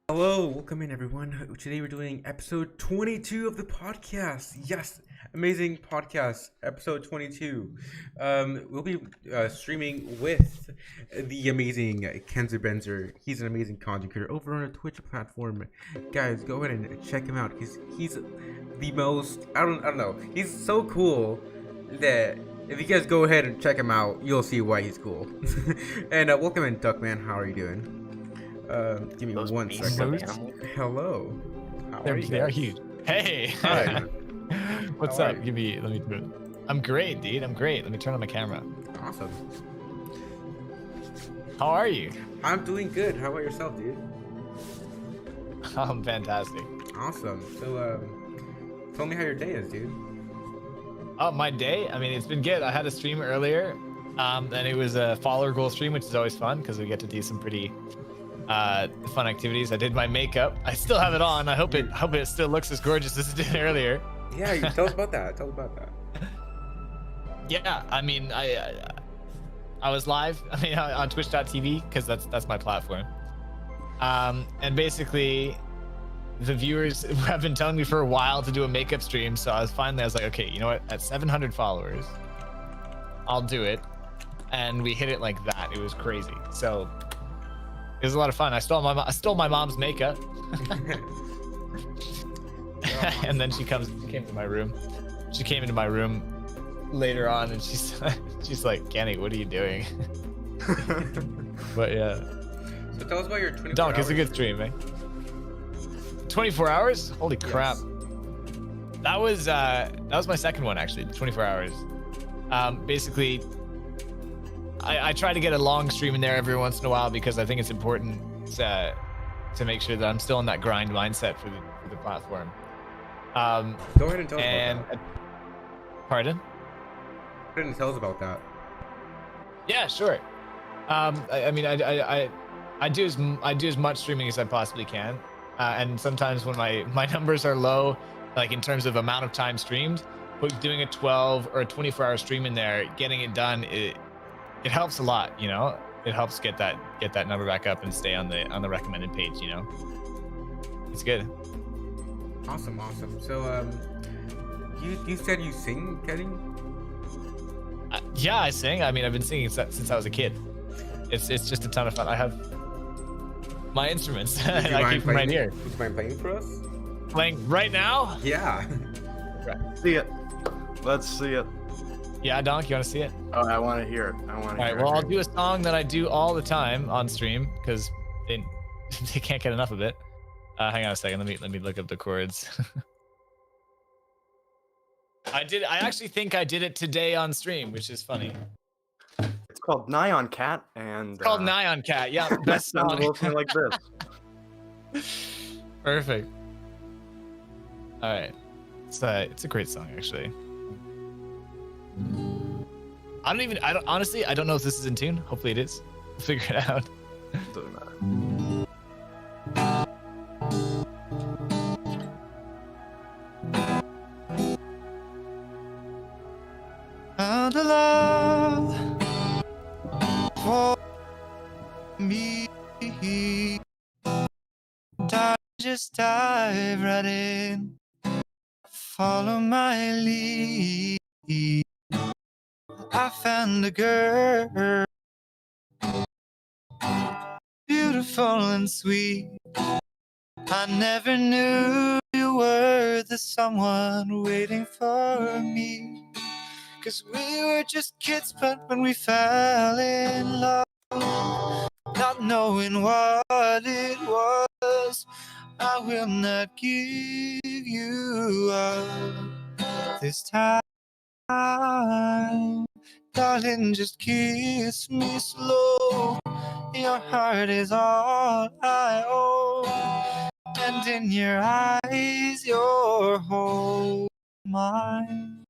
Hello, welcome in everyone. Today we're doing episode 22 of the podcast. Yes, amazing podcast, episode 22. We'll be streaming with the amazing Kenzer Benzer. He's an amazing content creator over on a Twitch platform. Guys, go ahead and check him out. He's the most, I don't know. He's so cool that if you guys go ahead and check him out, you'll see why he's cool. And welcome in, Duckman. How are you doing? Give me 1 second. Hello. How are you? They are huge. Hey. Hi. What's up? Let me do it. I'm great, dude. I'm great. Let me turn on my camera. Awesome. How are you? I'm doing good. How about yourself, dude? I'm fantastic. Awesome. So, tell me how your day is, dude. Oh, my day? I mean, it's been good. I had a stream earlier, and it was a follower goal stream, which is always fun because we get to do some pretty fun activities. I did my makeup. I still have it on. I hope it still looks as gorgeous as it did earlier. Yeah, tell us about that. Tell us about that. Yeah, I mean, I was live. I mean, on Twitch.tv because that's my platform. And basically, the viewers have been telling me for a while to do a makeup stream. So I was like, okay, you know what? At 700 followers, I'll do it. And we hit it like that. It was crazy. So it was a lot of fun. I stole my mom's makeup. And then she came to my room. She came into my room later on and she's like, Kenny, what are you doing? But yeah. So tell us about your 24 Donk, hours. it's a good stream, man. 24 hours? Holy crap. Yes. That was my second one actually, 24 hours. Basically, I try to get a long stream in there every once in a while because I think it's important to make sure that I'm still in that grind mindset for the platform. Go ahead and tell us about that. Pardon? Go ahead and tell us about that. Yeah, sure. I mean, I do as much streaming as I possibly can, and sometimes when my numbers are low, like in terms of amount of time streamed, but doing a 12 or a 24-hour stream in there, getting it done, it helps a lot, you know. It helps get that number back up and stay on the recommended page, you know. It's good. Awesome. So, you said you sing, Kenny? Yeah, I sing. I mean, I've been singing since I was a kid. It's just a ton of fun. I have my instruments. I keep them right here. Would you mind playing for us? Playing right now? Yeah. See it. Let's see it. Yeah, Donk, you want to see it? Oh, I want to hear it. All right, well, I'll do a song that I do all the time on stream because they can't get enough of it. Hang on a second. Let me look up the chords. I actually think I did it today on stream, which is funny. It's called Nyan Cat, and It's called Nyan Cat. Yeah, best sounds a song. little thing like this. Perfect. All right, it's a great song actually. Honestly, I don't know if this is in tune. Hopefully it is. We'll figure it out. Doesn't matter. found a love for me. Just dive right in, follow my lead. I found a girl, beautiful and sweet. I never knew you were the someone waiting for me. 'Cause we were just kids, but when we fell in love, not knowing what it was, I will not give you up this time. Darling, just kiss me slow. Your heart is all I own, and in your eyes, your whole mind.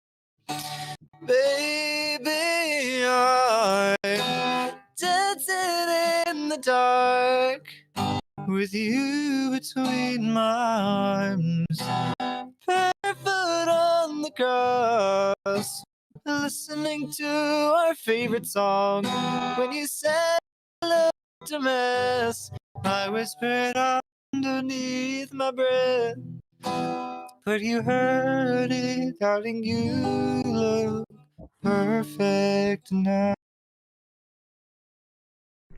Baby, I'm dancing in the dark with you between my arms, barefoot on the grass, listening to our favorite song. When you said love to mess, I whispered underneath my breath, but you heard it, darling. You look perfect now.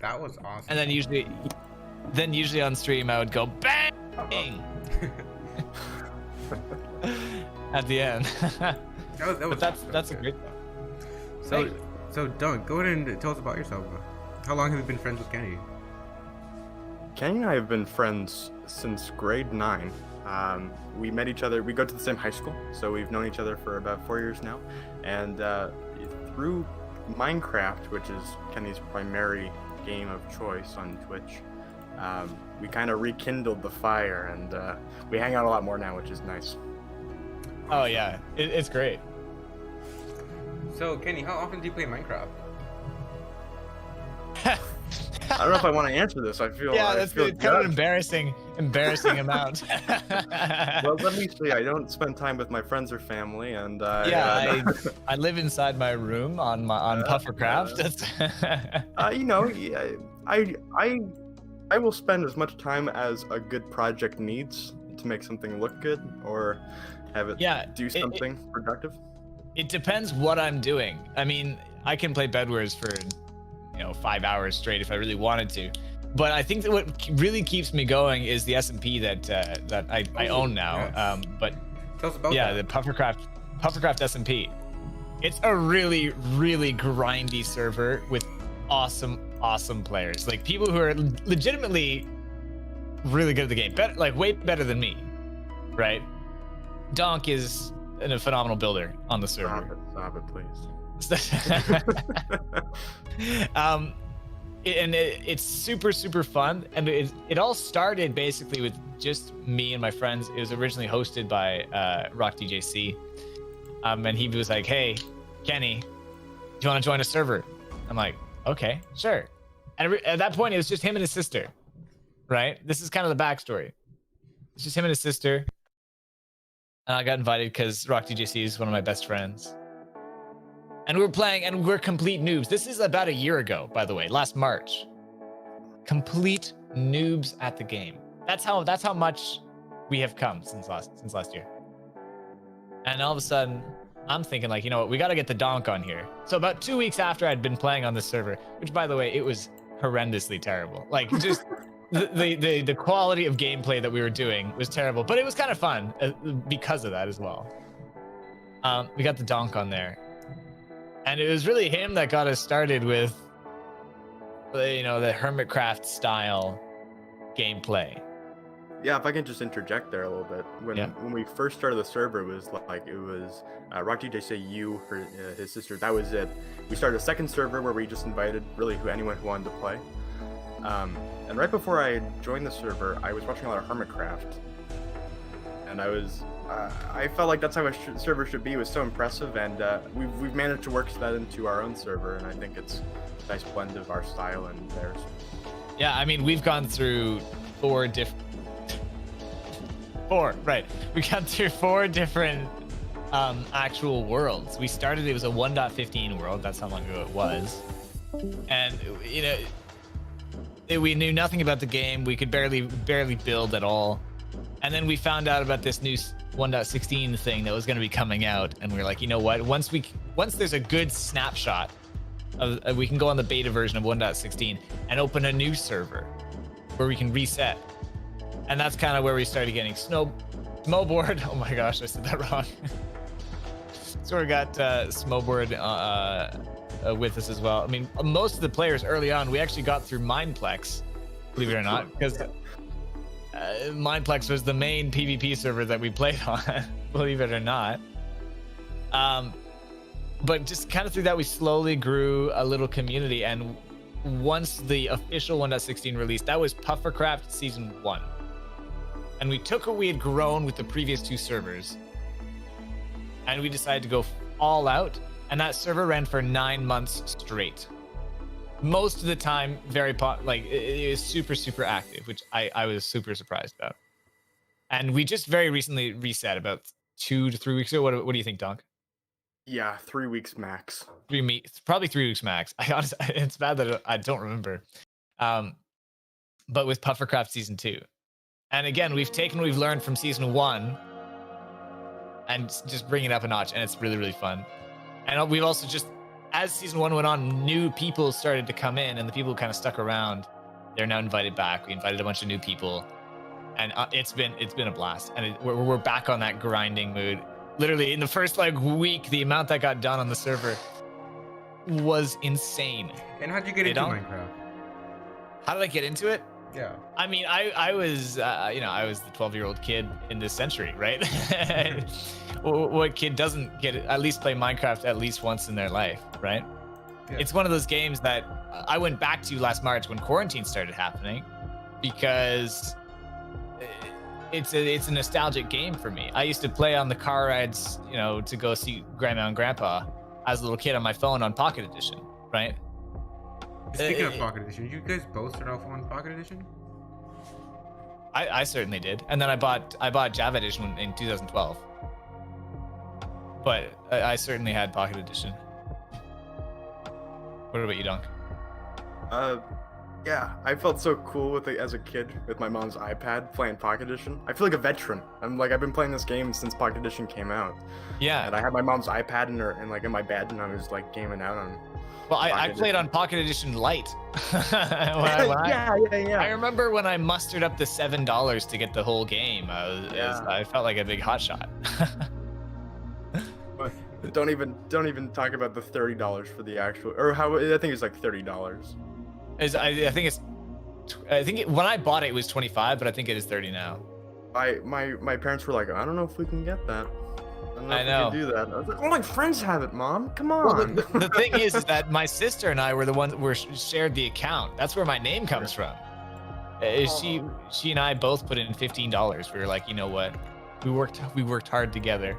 That was awesome. And then usually on stream I would go bang at the end. But that's a great So, Dunk, go ahead and tell us about yourself. How long have you been friends with Kenny? Kenny and I have been friends since grade 9. We met each other. We go to the same high school, so we've known each other for about 4 years now. And through Minecraft, which is Kenny's primary game of choice on Twitch, we kind of rekindled the fire, and we hang out a lot more now, which is nice. Oh yeah, it's great. So, Kenny, how often do you play Minecraft? I don't know if I want to answer this. I feel that's feel kind of judged. embarrassing amount. Well, let me see. I don't spend time with my friends or family, and I live inside my room on Puffercraft. I will spend as much time as a good project needs to make something look good or have it do something productive. It depends what I'm doing. I mean, I can play Bed Wars for 5 hours straight if I really wanted to, but I think that what really keeps me going is the SMP that I own now. Yes. But Tell us about that. the Puffercraft SMP. It's a really, really grindy server with awesome players, like people who are legitimately really good at the game, way better than me, right? Donk is a phenomenal builder on the server. Stop it, please. It's super fun, and it all started basically with just me and my friends. It was originally hosted by RockDJC, and he was like, "Hey, Kenny, do you want to join a server?" I'm like, "Okay, sure." And at that point, it was just him and his sister, right? This is kind of the backstory. It's just him and his sister, and I got invited because RockDJC is one of my best friends. And we're playing, and we're complete noobs. This is about a year ago, by the way, last March. Complete noobs at the game. That's how much we have come since last year. And all of a sudden, I'm thinking like, you know what, we got to get the Donk on here. So about 2 weeks after I'd been playing on this server, which by the way, it was horrendously terrible. Like just the quality of gameplay that we were doing was terrible, but it was kind of fun because of that as well. We got the Donk on there. And it was really him that got us started with, the Hermitcraft style gameplay. Yeah, if I can just interject there a little bit. When we first started the server, it was RockDJC, his sister. That was it. We started a second server where we just invited really anyone who wanted to play. And right before I joined the server, I was watching a lot of Hermitcraft, and I felt like that's how a server should be. It was so impressive, and we've managed to work that into our own server, and I think it's a nice blend of our style and theirs. Yeah, I mean, we've gone through four different actual worlds. We started, it was a 1.15 world. That's how long ago it was. And, you know, we knew nothing about the game. We could barely build at all. And then we found out about this new 1.16 thing that was going to be coming out. And we were like, you know what? Once there's a good snapshot of, we can go on the beta version of 1.16 and open a new server where we can reset. And that's kind of where we started getting Smowboard. Oh my gosh, I said that wrong. So we got Smowboard with us as well. I mean, most of the players early on, we actually got through Mineplex, believe it or not, because Mineplex was the main PvP server that we played on, believe it or not. But just kind of through that, we slowly grew a little community. And once the official 1.16 released, that was Puffercraft Season 1. And we took what we had grown with the previous 2 servers, and we decided to go all out. And that server ran for 9 months straight. Most of the time, it was super active, which I was super surprised about. And we just very recently reset about 2 to 3 weeks ago. What do you think, Donk? Yeah, 3 weeks max. Probably 3 weeks max. It's bad that I don't remember. But with Puffercraft Season 2. And again, we've learned from Season 1 and just bring it up a notch, and it's really fun. And we've also just, as Season 1 went on, new people started to come in, and the people who kind of stuck around, they're now invited back. We invited a bunch of new people, and it's been a blast. And we're back on that grinding mood. Literally, in the first week, the amount that got done on the server was insane. And how'd you get into Minecraft? How did I get into it? Yeah. I mean, I was, I was the 12-year-old kid in this century, right? What kid doesn't get at least play Minecraft at least once in their life, right? Yeah. It's one of those games that I went back to last March when quarantine started happening, because it's a nostalgic game for me. I used to play on the car rides, to go see Grandma and Grandpa as a little kid on my phone on Pocket Edition, right? Speaking of Pocket Edition, you guys both start off on Pocket Edition? I certainly did, and then I bought Java Edition in 2012. But I certainly had Pocket Edition. What about you, Dunk? Yeah, I felt so cool as a kid with my mom's iPad playing Pocket Edition. I feel like a veteran. I've been playing this game since Pocket Edition came out. Yeah. And I had my mom's iPad in my bed, and I was gaming out on. Well, I played on Pocket Edition Lite. I remember when I mustered up the $7 to get the whole game. I felt like a big hotshot. Don't even talk about the $30 for the actual, or how I think it's like $30. I think when I bought it, it was 25, but I think it is 30 now. My parents were like, I don't know if we can get that. I know. If we can do that. I was like, all my friends have it, Mom. Come on. Well, the thing is that my sister and I were the ones who shared the account. That's where my name comes from. She and I both put in $15. We were like, you know what? We worked hard together.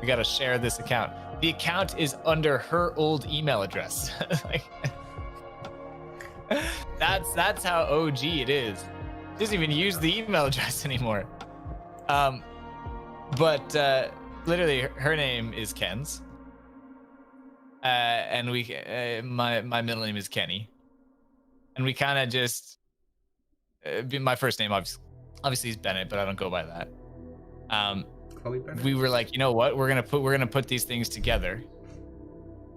We got to share this account. The account is under her old email address. That's how OG it is. She doesn't even use the email address anymore. But literally, her name is Ken's, and my middle name is Kenny, and we kind of just my first name obviously is Bennett, but I don't go by that. We were like, you know what? We're gonna put these things together.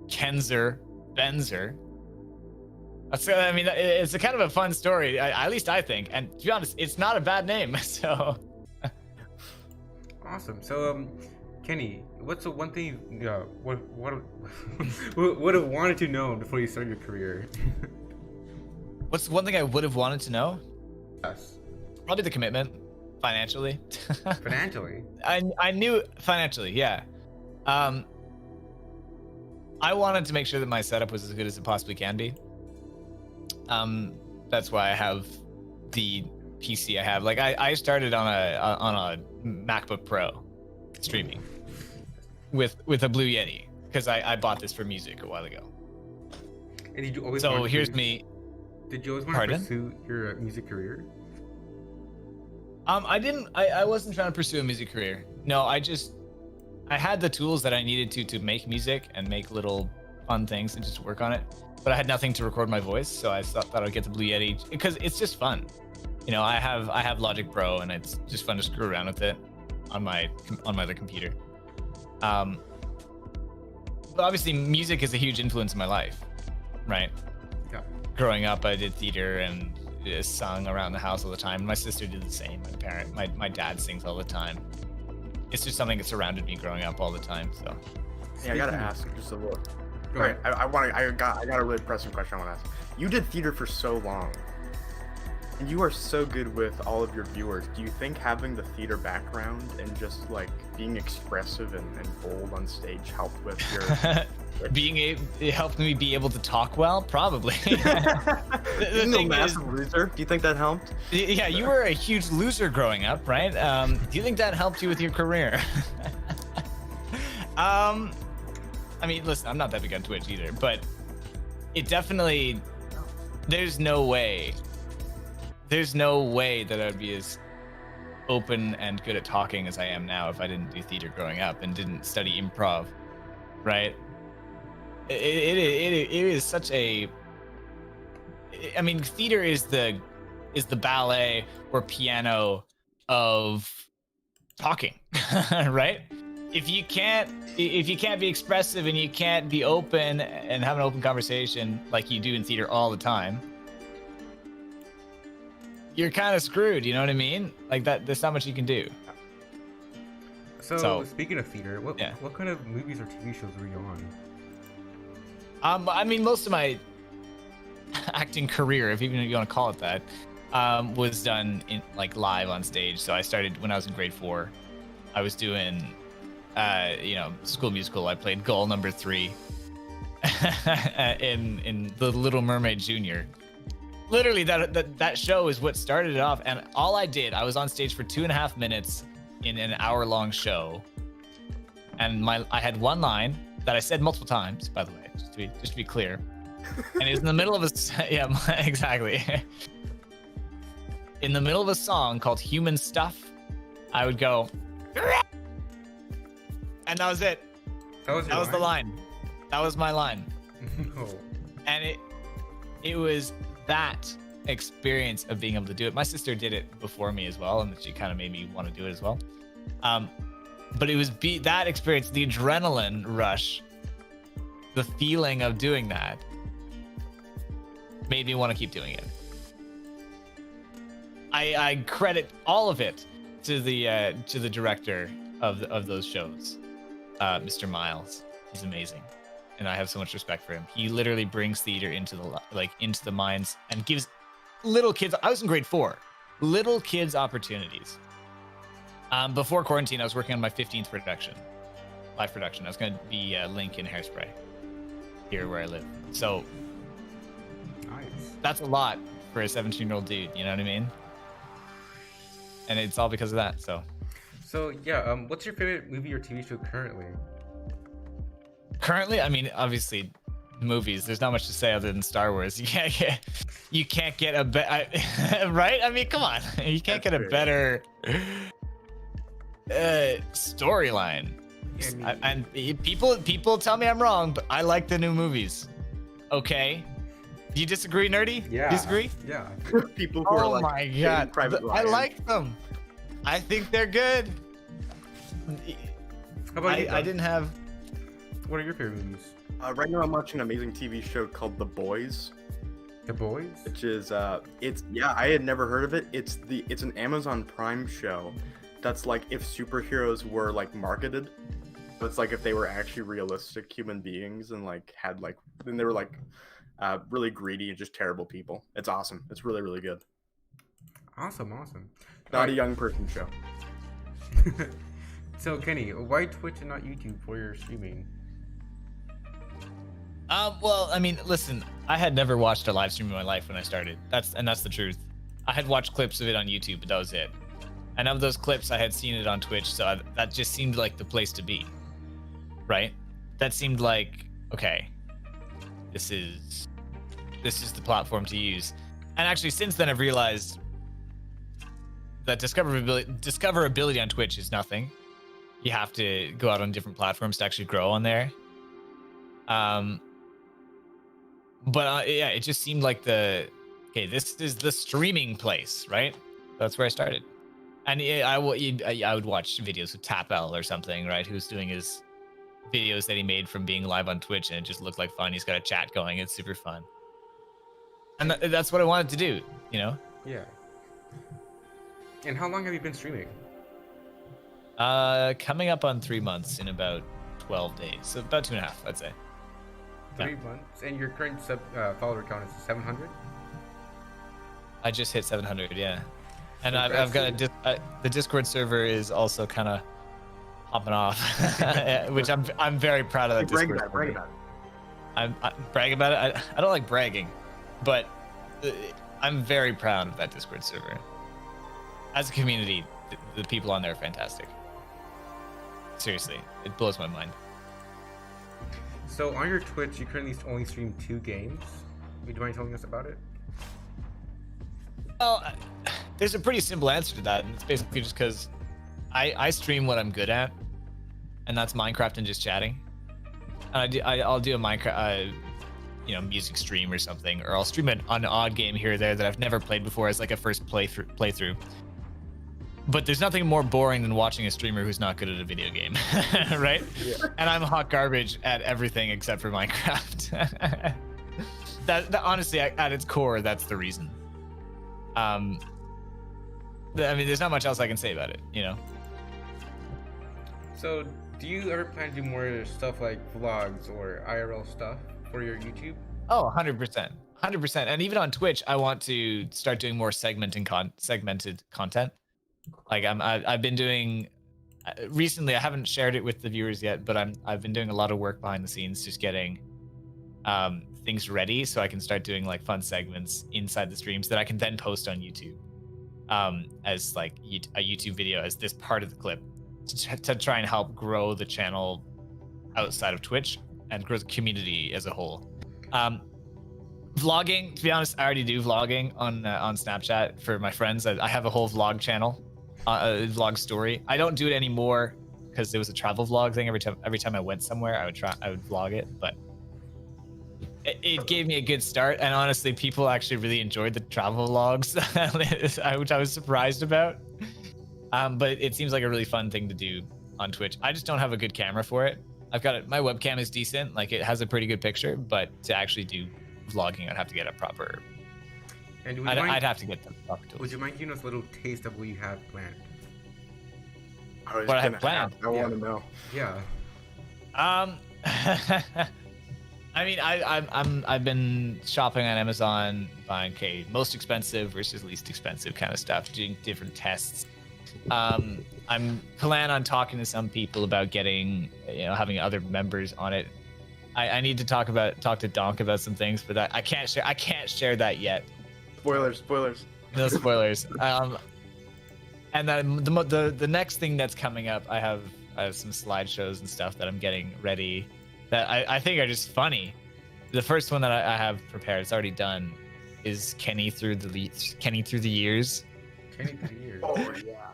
Kenzer, Benzer. I mean, it's a kind of a fun story, at least I think. And to be honest, it's not a bad name. So awesome. So, Kenny, what's the one thing would have wanted to know before you started your career? What's one thing I would have wanted to know? Yes. Probably the commitment, financially. Financially. I knew financially, yeah. I wanted to make sure that my setup was as good as it possibly can be. That's why I have the PC I have. I started on a MacBook Pro streaming with a Blue Yeti because I bought this for music a while ago. And did you always me. Did you always want to pursue your music career? I wasn't trying to pursue a music career. No, I I had the tools that I needed to make music and make little fun things and just work on it, but I had nothing to record my voice, so I thought I'd get the Blue Yeti because it's just fun. You know, I have Logic Pro, and it's just fun to screw around with it on my other computer. But obviously, music is a huge influence in my life, right? Yeah. Growing up, I did theater and sung around the house all the time. My sister did the same. My dad sings all the time. It's just something that surrounded me growing up all the time. So. Yeah, I gotta ask just a little. Go Right, ahead. I got a really pressing question I want to ask. You did theater for so long, and you are so good with all of your viewers. Do you think having the theater background and just like being expressive and bold on stage helped with your? It helped me be able to talk well, probably. the Being a thing is, massive loser, do you think that helped? yeah, you were a huge loser growing up, right? Do you think that helped you with your career? I mean, listen, I'm not that big on Twitch either, but it definitely, there's no way that I'd be as open and good at talking as I am now if I didn't do theater growing up and didn't study improv, right? It is such a, I mean, theater is the ballet or piano of talking, right? If you can't be expressive and you can't be open and have an open conversation like you do in theater all the time, you're kind of screwed. You know what I mean? Like that. There's not much you can do. So speaking of theater, what Yeah. what kind of movies or TV shows were you on? I mean, most of my acting career, if even you want to call it that, was done in like live on stage. So I started when I was in grade 4. I was doing, School Musical. I played Gull number 3 in The Little Mermaid Junior. Literally, that show is what started it off. And all I did, I was on stage for 2.5 minutes in an hour-long show, and I had one line that I said multiple times, by the way, just to be clear. And it was in the middle of yeah, exactly. In the middle of a song called Human Stuff, I would go, and that was it. That was The line. That was my line. No. And it was that experience of being able to do it. My sister did it before me as well, and she kind of made me want to do it as well. But it was that experience, the adrenaline rush, the feeling of doing that made me want to keep doing it. I credit all of it to the director of those shows, Mr. Miles. He's amazing, and I have so much respect for him. He literally brings theater into the minds and gives little kids. I was in grade 4. Little kids opportunities. Before quarantine, I was working on my 15th live production. I was going to be Link in Hairspray here where I live. So Nice. that's a lot for a 17-year-old dude. You know what I mean? And it's all because of that. So yeah, what's your favorite movie or TV show currently? currently, I mean, obviously, movies. There's not much to say other than Star Wars. You can't get a better, right? I mean, come on, you can't get a better storyline. Yeah, And people tell me I'm wrong, but I like the new movies. Okay, do you disagree, Nerdy? Yeah. Disagree? Yeah. People who are Oh like my Saving god, Private I Ryan. like them. I think they're good. How about you? I didn't have. What are your favorite movies? Right now I'm watching an amazing TV show called The Boys, The Boys? which is I had never heard of it. It's an Amazon Prime show that's like if superheroes were like marketed. So it's like if they were actually realistic human beings and like had like then they were like really greedy and just terrible people. It's awesome. It's really, really good. Awesome. Not a young person show. So Kenny, why Twitch and not YouTube for your streaming? Well, I mean, listen, I had never watched a live stream in my life when I started. That's the truth. I had watched clips of it on YouTube, but that was it. And of those clips, I had seen it on Twitch, so that just seemed like the place to be, right? That seemed like, okay, this is the platform to use. And actually, since then, I've realized that discoverability on Twitch is nothing. you have to go out on different platforms to actually grow on there. But yeah, it just seemed like this is the streaming place, right? That's where I started. And I would watch videos of TapL or something, right? Who's doing his videos that he made from being live on Twitch, and it just looked like fun. He's got a chat going. It's super fun. And that's what I wanted to do, you know? Yeah. And how long have you been streaming? Coming up on 3 months in about 12 days. So about 2.5, I'd say. 3 months? And your current follower count is 700? I just hit 700, yeah. And I've got the Discord server is also kind of hopping off, which I'm very proud of that Discord server. Brag about it. I'm brag about it. I don't like bragging, but I'm very proud of that Discord server. As a community, the people on there are fantastic. Seriously, it blows my mind. So on your Twitch, you currently only stream 2 games. Would you mind telling us about it? Well, there's a pretty simple answer to that, and it's basically just because I stream what I'm good at, and that's Minecraft and just chatting. And I'll do a Minecraft, music stream or something, or I'll stream an odd game here or there that I've never played before as like a first playthrough. But there's nothing more boring than watching a streamer who's not good at a video game, right? Yeah. And I'm hot garbage at everything except for Minecraft. that honestly, at its core, that's the reason. I mean, there's not much else I can say about it, you know? So, do you ever plan to do more stuff like vlogs or IRL stuff for your YouTube? Oh, 100%. 100%. And even on Twitch, I want to start doing more segmented content. Like I've been doing recently, I haven't shared it with the viewers yet, but I've been doing a lot of work behind the scenes, just getting things ready so I can start doing like fun segments inside the streams that I can then post on YouTube as like a YouTube video as this part of the clip to try and help grow the channel outside of Twitch and grow the community as a whole. Vlogging, to be honest, I already do vlogging on Snapchat for my friends. I have a whole vlog channel, a vlog story. I don't do it anymore because there was a travel vlog thing. Every time I went somewhere, I would vlog it, but it gave me a good start. And honestly, people actually really enjoyed the travel vlogs, which I was surprised about. But it seems like a really fun thing to do on Twitch. I just don't have a good camera for it. I've got it. My webcam is decent, like it has a pretty good picture, but to actually do vlogging, I'd have to get a proper. And I'd have to get the proper tools. Would you mind giving us a little taste of what you have planned? What I have planned? I want to know. Yeah. I mean, I've been shopping on Amazon, buying most expensive versus least expensive kind of stuff, doing different tests. I'm plan on talking to some people about getting, having other members on it. I need to talk to Donk about some things, but I can't share that yet. Spoilers. No spoilers. And then the next thing that's coming up, I have some slideshows and stuff that I'm getting ready that I think are just funny. The first one that I have prepared, it's already done, is Kenny through the years. Kenny through the years. Oh yeah.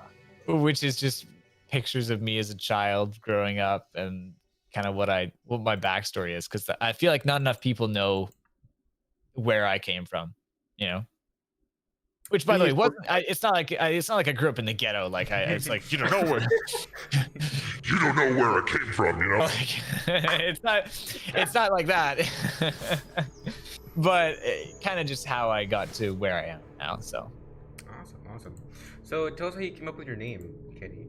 Which is just pictures of me as a child growing up and kind of what my backstory is, because I feel like not enough people know where I came from, Which, by the way, it's not like I grew up in the ghetto. Like it's like you don't know where I came from, Like, it's not like that. But kind of just how I got to where I am now. So. Awesome. So tell us how you came up with your name, Kenny.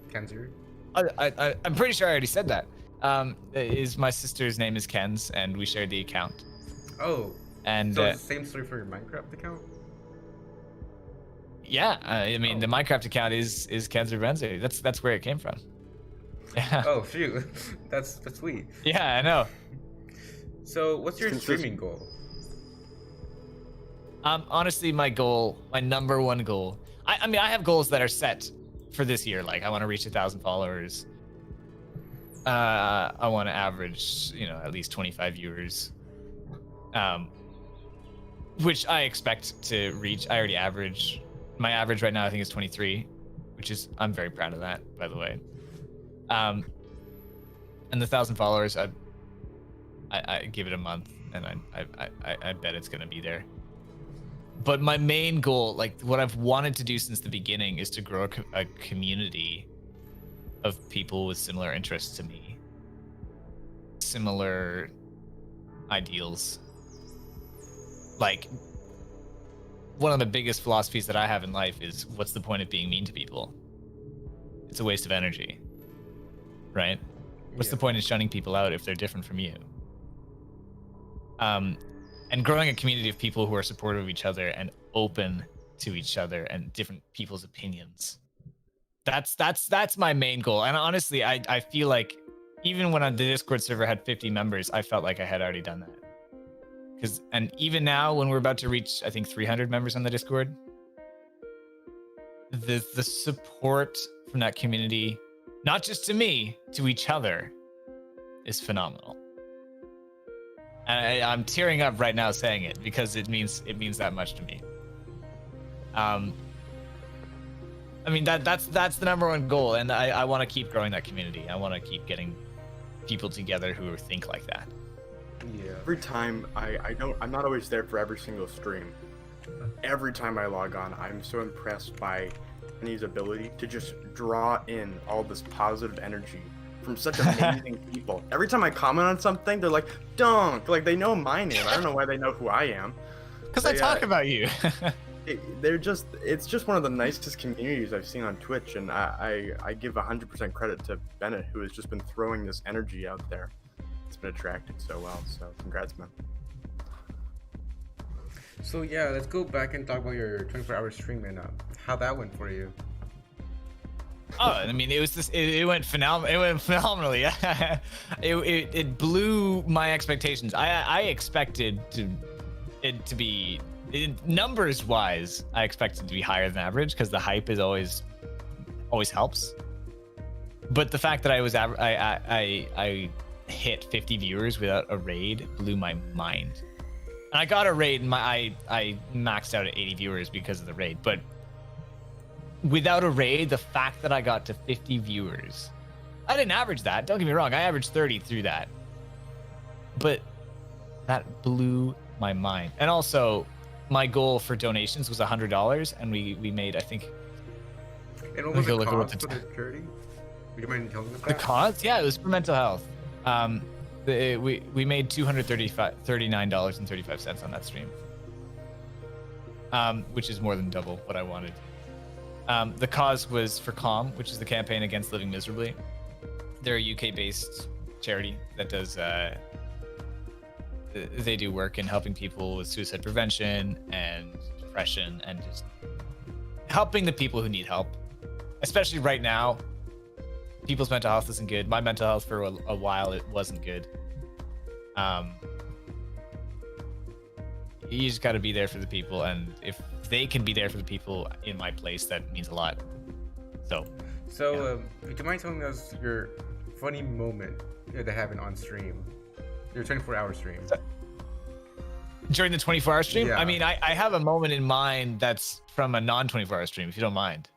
Kenzer. I'm pretty sure I already said that. My sister's name is Ken's, and we shared the account. Oh. And so it's the same story for your Minecraft account? Yeah, I mean the Minecraft account is Kenzer Benzer. That's where it came from. Yeah. Oh shoot, that's sweet. Yeah, I know. So what's your streaming goal? Honestly, my number one goal. I mean, I have goals that are set for this year. Like I want to reach 1,000 followers. I want to average, at least 25 viewers. Which I expect to reach. I already average. My average right now, I think, is 23. which is I'm very proud of that, by the way. And the 1,000 followers, I give it a month, and I bet it's gonna be there. But my main goal, like what I've wanted to do since the beginning, is to grow a community of people with similar interests to me, similar ideals. Like, one of the biggest philosophies that I have in life is, what's the point of being mean to people? It's a waste of energy, right? What's the point in shunning people out if they're different from you? And growing a community of people who are supportive of each other and open to each other and different people's opinions. That's my main goal. And honestly, I feel like even when the Discord server had 50 members, I felt like I had already done that. And even now, when we're about to reach, I think 300 members on the Discord, the support from that community, not just to me, to each other, is phenomenal. And I'm tearing up right now saying it because it means that much to me. I mean, that's the number one goal, and I want to keep growing that community. I want to keep getting people together who think like that. Yeah. Every time I'm not always there for every single stream. Every time I log on, I'm so impressed by Kenny's ability to just draw in all this positive energy from such amazing people. Every time I comment on something, they're like, "Dunk!" Like, they know my name. I don't know why they know who I am. Because I talk about you. It's just one of the nicest communities I've seen on Twitch, and I give 100% credit to Bennett, who has just been throwing this energy out there. It's been attracting so well. So congrats, man. So yeah, let's go back and talk about your 24-hour stream and how that went for you. Oh, I mean, it went phenomenally. it blew my expectations. I expected it to be, numbers wise, I expected to be higher than average because the hype is always helps. But the fact that I hit 50 viewers without a raid blew my mind. And I got a raid, and I maxed out at 80 viewers because of the raid. But without a raid, the fact that I got to 50 viewers, I didn't average that. Don't get me wrong, I averaged 30 through that. But that blew my mind. And also, my goal for donations was $100, and we made, I think. And what was the cause for the charity? Would you mind telling us that? The cause? Yeah, it was for mental health. We made $239.35 on that stream, which is more than double what I wanted. The cause was for Calm, which is the campaign against living miserably. They're a UK-based charity that does they do work in helping people with suicide prevention and depression, and just helping the people who need help, especially right now. People's mental health isn't good. My mental health for a while, it wasn't good. You just got to be there for the people, and if they can be there for the people in my place, that means a lot. So yeah. Would you mind telling us your funny moment that happened on stream? Your 24-hour stream. During the 24-hour stream? Yeah. I mean, I have a moment in mind that's from a non-24-hour stream, if you don't mind.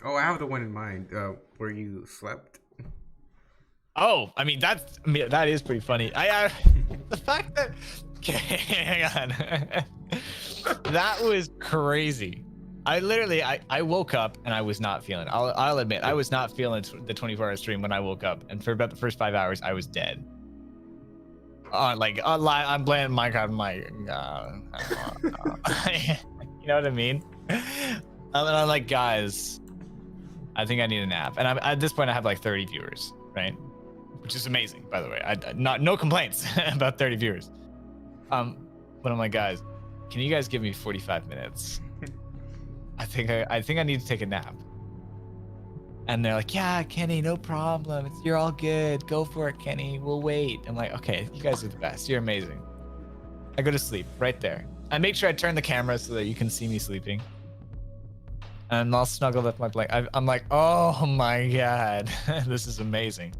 Oh, I have the one in mind where you slept. Oh, I mean, that is pretty funny. The fact that, okay, hang on. That was crazy. I woke up and I was not feeling it. I'll admit, I was not feeling the 24-hour stream when I woke up, and for about the first 5 hours, I was dead. I'm playing Minecraft. You know what I mean? I'm like, guys, I think I need a nap. And at this point, I have like 30 viewers, right? Which is amazing, by the way. No complaints about 30 viewers. But I'm like, guys, can you guys give me 45 minutes? I think I need to take a nap. And they're like, yeah, Kenny, no problem. You're all good. Go for it, Kenny. We'll wait. I'm like, okay, you guys are the best. You're amazing. I go to sleep right there. I make sure I turn the camera so that you can see me sleeping. And I'll snuggle up my blanket. I'm like, oh my God, this is amazing.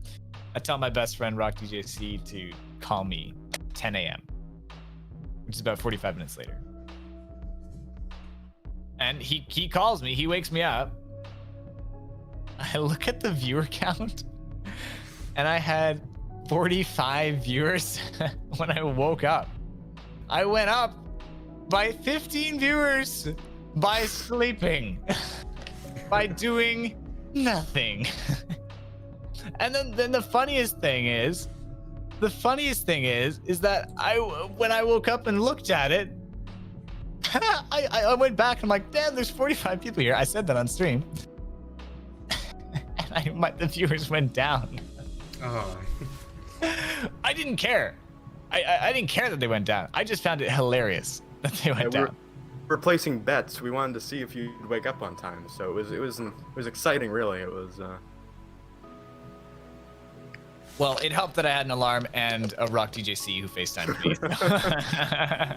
I tell my best friend, Rock DJC, to call me 10 a.m., which is about 45 minutes later. And he calls me. He wakes me up. I look at the viewer count, and I had 45 viewers when I woke up. I went up by 15 viewers by sleeping, by doing nothing. And then the funniest thing is that when I woke up and looked at it, I went back and I'm like, damn, there's 45 people here. I said that on stream. And the viewers went down. Oh. I didn't care. I didn't care that they went down. I just found it hilarious that they went down. We're placing bets. We wanted to see if you'd wake up on time. So it was exciting, really. It was. Well, it helped that I had an alarm and a Rock DJC who FaceTimed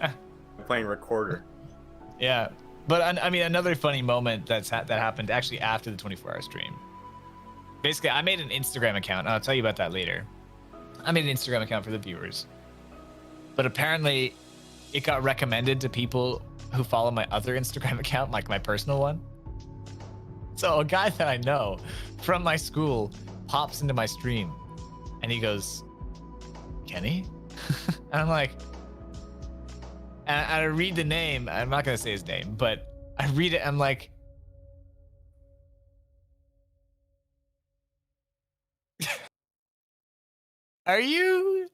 me. Playing recorder. Yeah, but I mean, another funny moment that happened actually after the 24-hour stream. Basically, I made an Instagram account, and I'll tell you about that later. I made an Instagram account for the viewers, but apparently, it got recommended to people who follow my other Instagram account, like my personal one. So a guy that I know from my school pops into my stream, and he goes, "Kenny?" And I'm like. And I read the name. I'm not gonna say his name, but I read it. I'm like, "Are you?"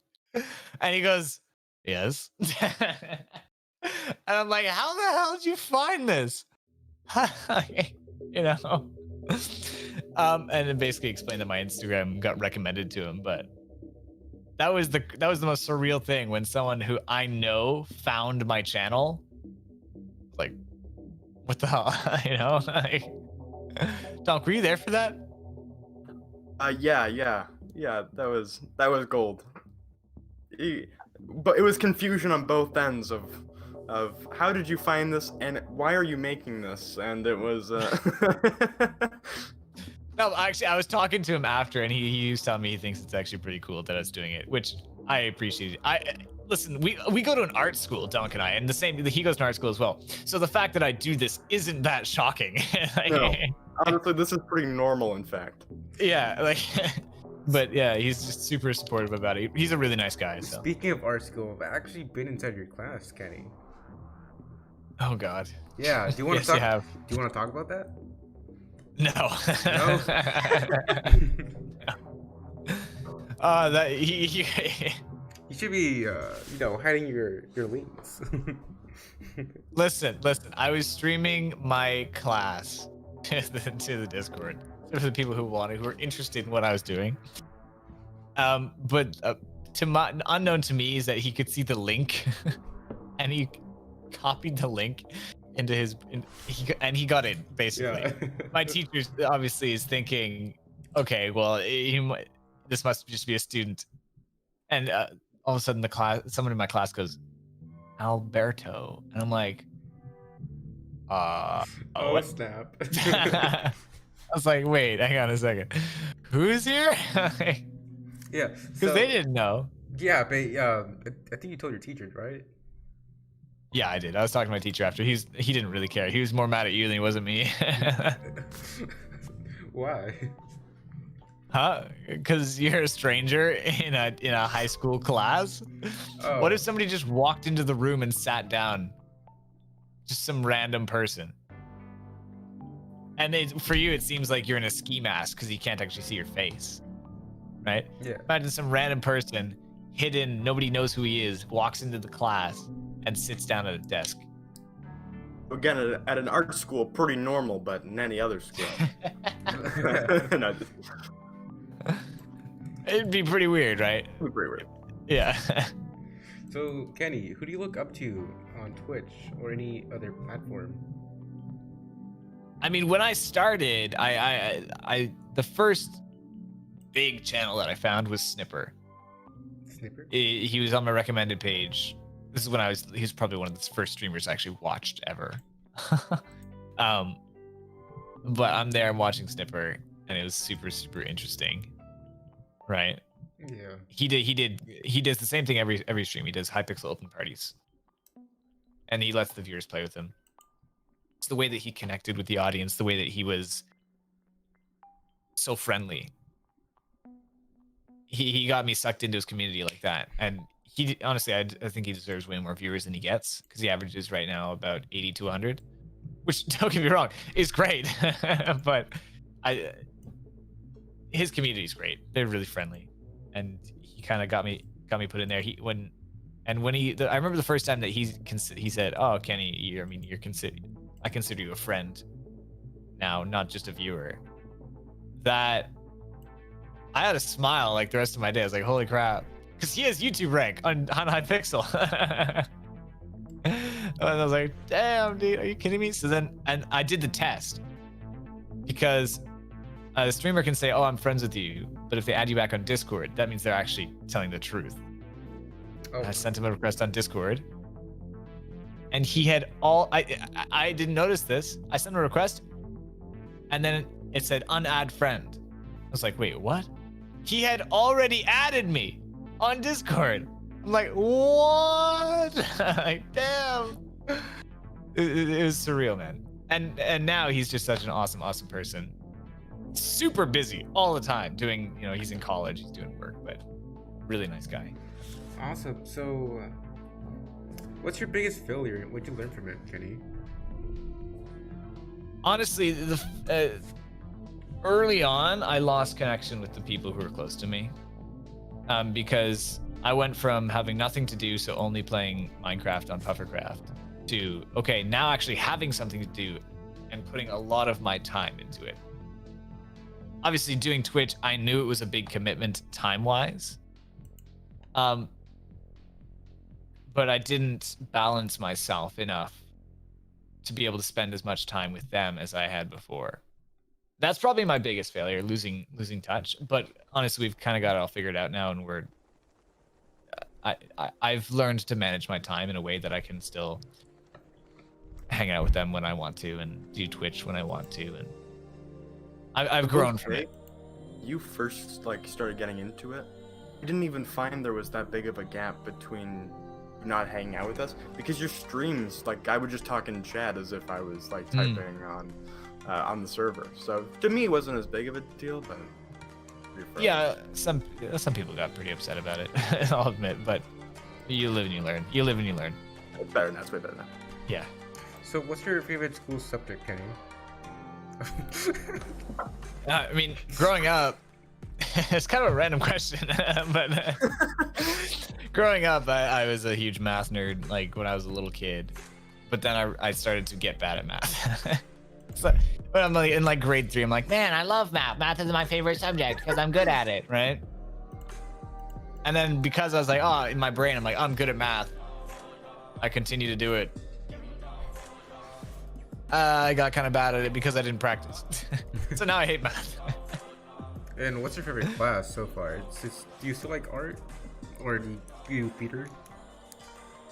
And he goes, "Yes." And I'm like, "How the hell did you find this?" You know. And then basically explained that my Instagram got recommended to him, but. That was the most surreal thing when someone who I know found my channel. Like, what the hell, you know? Like, Donk, were you there for that? Yeah. That was gold. But it was confusion on both ends of how did you find this and why are you making this? And it was. No, actually, I was talking to him after, and he was telling me he thinks it's actually pretty cool that I was doing it, which I appreciate. Listen, we go to an art school, Donk and I, and he goes to art school as well. So the fact that I do this isn't that shocking. Like, no, honestly, this is pretty normal, in fact. Yeah, like, but yeah, he's just super supportive about it. He's a really nice guy. So. Speaking of art school, I've actually been inside your class, Kenny. Oh God. Yeah. Do you want Yes, to talk? you have. Do you want to talk about that? No. That he You should be, hiding your links. Listen. I was streaming my class to the Discord for the people who were interested in what I was doing. But unknown to me is that he could see the link, and he copied the link into and he got in basically. Yeah. My teacher obviously is thinking, okay, well, this must just be a student, and all of a sudden someone in my class goes, Alberto, and I'm like, oh snap. I was like, wait, hang on a second, who's here? Yeah, because they didn't know. Yeah, but I think you told your teacher, right? Yeah, I did. I was talking to my teacher after. He didn't really care. He was more mad at you than he was at me. Why? Huh? Because you're a stranger in a high school class? Oh. What if somebody just walked into the room and sat down? Just some random person. And for you, it seems like you're in a ski mask because you can't actually see your face. Right? Yeah. Imagine some random person, hidden, nobody knows who he is, walks into the class and sits down at a desk. Again, at an art school, pretty normal, but in any other school. No. It'd be pretty weird, right? It'd be pretty weird. Yeah. So, Kenny, who do you look up to on Twitch or any other platform? I mean, when I started, I the first big channel that I found was Snipper. Snipper? He was on my recommended page. This is when he was probably one of the first streamers I actually watched ever. But I'm there, I'm watching Snipper, and it was super, super interesting. Right? Yeah. He does the same thing every stream. He does Hypixel open parties. And he lets the viewers play with him. It's the way that he connected with the audience, the way that he was so friendly. He got me sucked into his community like that, and he honestly, I think he deserves way more viewers than he gets, because he averages right now about 80 to 100, which, don't get me wrong, is great. But his community is great. They're really friendly, and he kind of got me put in there. I remember the first time that he said, "Oh, Kenny, I consider you a friend now, not just a viewer." That I had a smile like the rest of my day. I was like, holy crap. Because he has YouTube rank on Hypixel. And I was like, damn, dude, are you kidding me? So then, and I did the test. Because the streamer can say, oh, I'm friends with you. But if they add you back on Discord, that means they're actually telling the truth. Oh. I sent him a request on Discord. And he had I didn't notice this. I sent him a request. And then it said, unadd friend. I was like, wait, what? He had already added me on Discord. I'm like, what? Like, damn. It was surreal, man. And now he's just such an awesome person. Super busy all the time doing, he's in college, he's doing work, but really nice guy. Awesome. So, what's your biggest failure and what'd you learn from it, Kenny? Honestly, early on, I lost connection with the people who were close to me, because I went from having nothing to do, so only playing Minecraft on Puffercraft, to, okay, now actually having something to do and putting a lot of my time into it. Obviously, doing Twitch, I knew it was a big commitment time-wise, but I didn't balance myself enough to be able to spend as much time with them as I had before. That's probably my biggest failure, losing touch. But honestly, we've kind of got it all figured out now, and I've learned to manage my time in a way that I can still hang out with them when I want to, and do Twitch when I want to, and I've grown from it. You first started getting into it. You didn't even find there was that big of a gap between not hanging out with us, because your streams, I would just talk in chat as if I was typing on the server. So to me, it wasn't as big of a deal, but yeah, some people got pretty upset about it. I'll admit, but you live and you learn. It's better now. It's way better now. Yeah. So, what's your favorite school subject, Kenny? I mean, growing up, it's kind of a random question, but growing up, I was a huge math nerd, when I was a little kid. But then I started to get bad at math. So when I'm in grade 3, I'm like, man, I love math. Math is my favorite subject because I'm good at it, right? And then because I was in my brain, I'm like, I'm good at math, I continue to do it. I got kind of bad at it because I didn't practice. So now I hate math. And what's your favorite class so far? Do you still like art, or do you theater?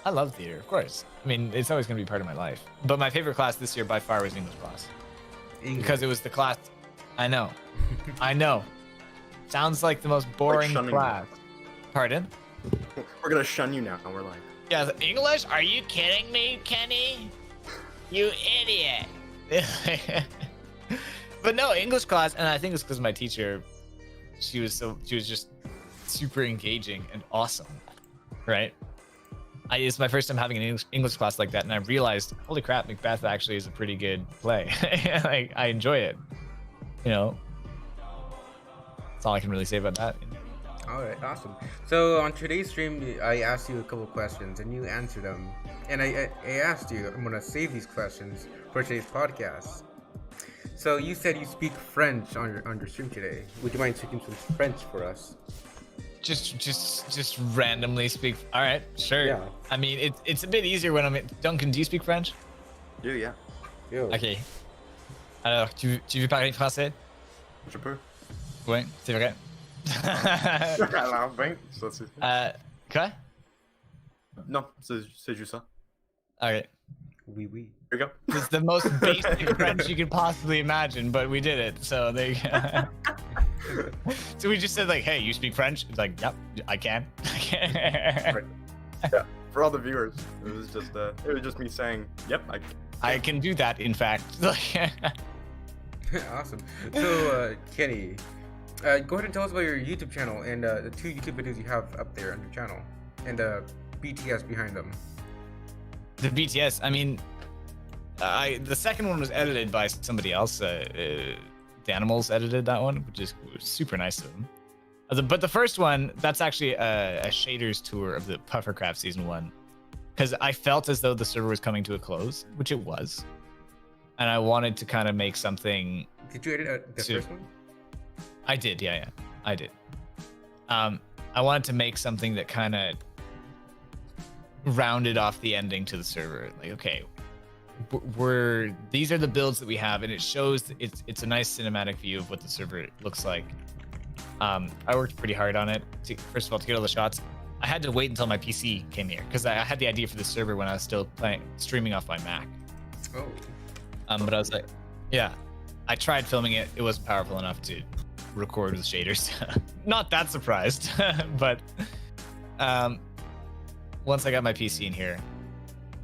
I love theater, of course. I mean, it's always going to be part of my life. But my favorite class this year by far was English class. Because it was the class. I know. Sounds like the most boring class. Pardon? We're going to shun you now. We're like, yeah, English? Are you kidding me, Kenny? You idiot. But no, English class, and I think it's because my teacher, she was just super engaging and awesome, right? It's my first time having an English class like that, and I realized, holy crap, Macbeth actually is a pretty good play. I enjoy it. That's all I can really say about that. All right, awesome. So on today's stream, I asked you a couple questions, and you answered them. And I asked you, I'm gonna save these questions for today's podcast. So you said you speak French on your stream today. Would you mind speaking some French for us? Just randomly speak. All right, sure. Yeah. I mean, it's a bit easier when I'm in... Duncan, do you speak French? Yeah. Ok. Alors, tu veux parler français? Je peux. Oui, c'est vrai. Alors, ben, ça c'est... Quoi? Non, c'est juste ça. Okay. Oui. Here we go. It's the most basic French you could possibly imagine, but we did it. So there you go. So we just said hey, you speak French? It's like, yep, I can. Right. Yeah. For all the viewers, it was just me saying, yep, I can. I can do that, in fact. Awesome. So, Kenny, go ahead and tell us about your YouTube channel and the 2 YouTube videos you have up there on your channel, and the BTS behind them. The BTS, I mean, the second one was edited by somebody else. Danimals edited that one, which is super nice of them. But the first one, that's actually a shaders tour of the Puffercraft season 1, because I felt as though the server was coming to a close, which it was, and I wanted to kind of make something. Did you edit the first one? I did, yeah, I did. I wanted to make something that kind of rounded off the ending to the server. Like, okay, these are the builds that we have, and it shows it's a nice cinematic view of what the server looks like. I worked pretty hard on it. First of all, to get all the shots, I had to wait until my PC came here because I had the idea for the server when I was still streaming off my Mac. Oh. But I was like, yeah, I tried filming it. It wasn't powerful enough to record with shaders. Not that surprised, but once I got my PC in here,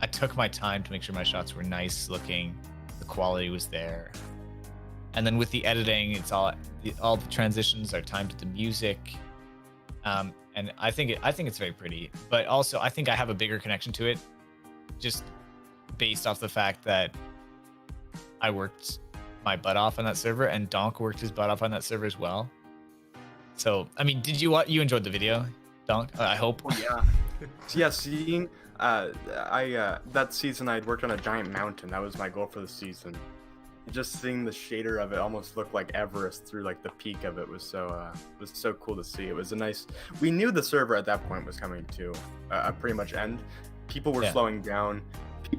I took my time to make sure my shots were nice looking, the quality was there. And then with the editing, it's all the transitions are timed to the music. And I think it's very pretty, but also I think I have a bigger connection to it just based off the fact that I worked my butt off on that server, and Donk worked his butt off on that server as well. So, I mean, you enjoyed the video, Donk? I hope. Oh, yeah. Yeah, seeing that season I'd worked on a giant mountain. That was my goal for the season. Just seeing the shader of it almost looked like Everest through like the peak of it was so cool to see. It was a nice. We knew the server at that point was coming to a pretty much end. People were slowing down.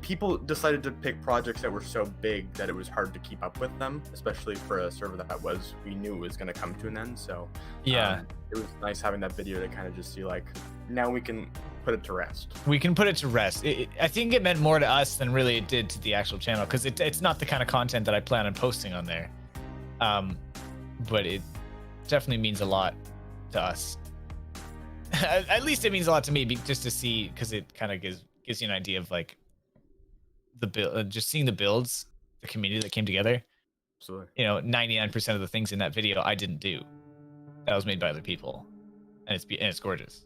People decided to pick projects that were so big that it was hard to keep up with them, especially for a server that we knew it was going to come to an end. So it was nice having that video to kind of just see like, now we can put it to rest. We can put it to rest. I think it meant more to us than really it did to the actual channel, because it's not the kind of content that I plan on posting on there. But it definitely means a lot to us. At least it means a lot to me, just to see, because it kind of gives you an idea of like the build, just seeing the builds, the community that came together. Absolutely. You know, 99% of the things in that video I didn't do. That was made by other people, and it's gorgeous.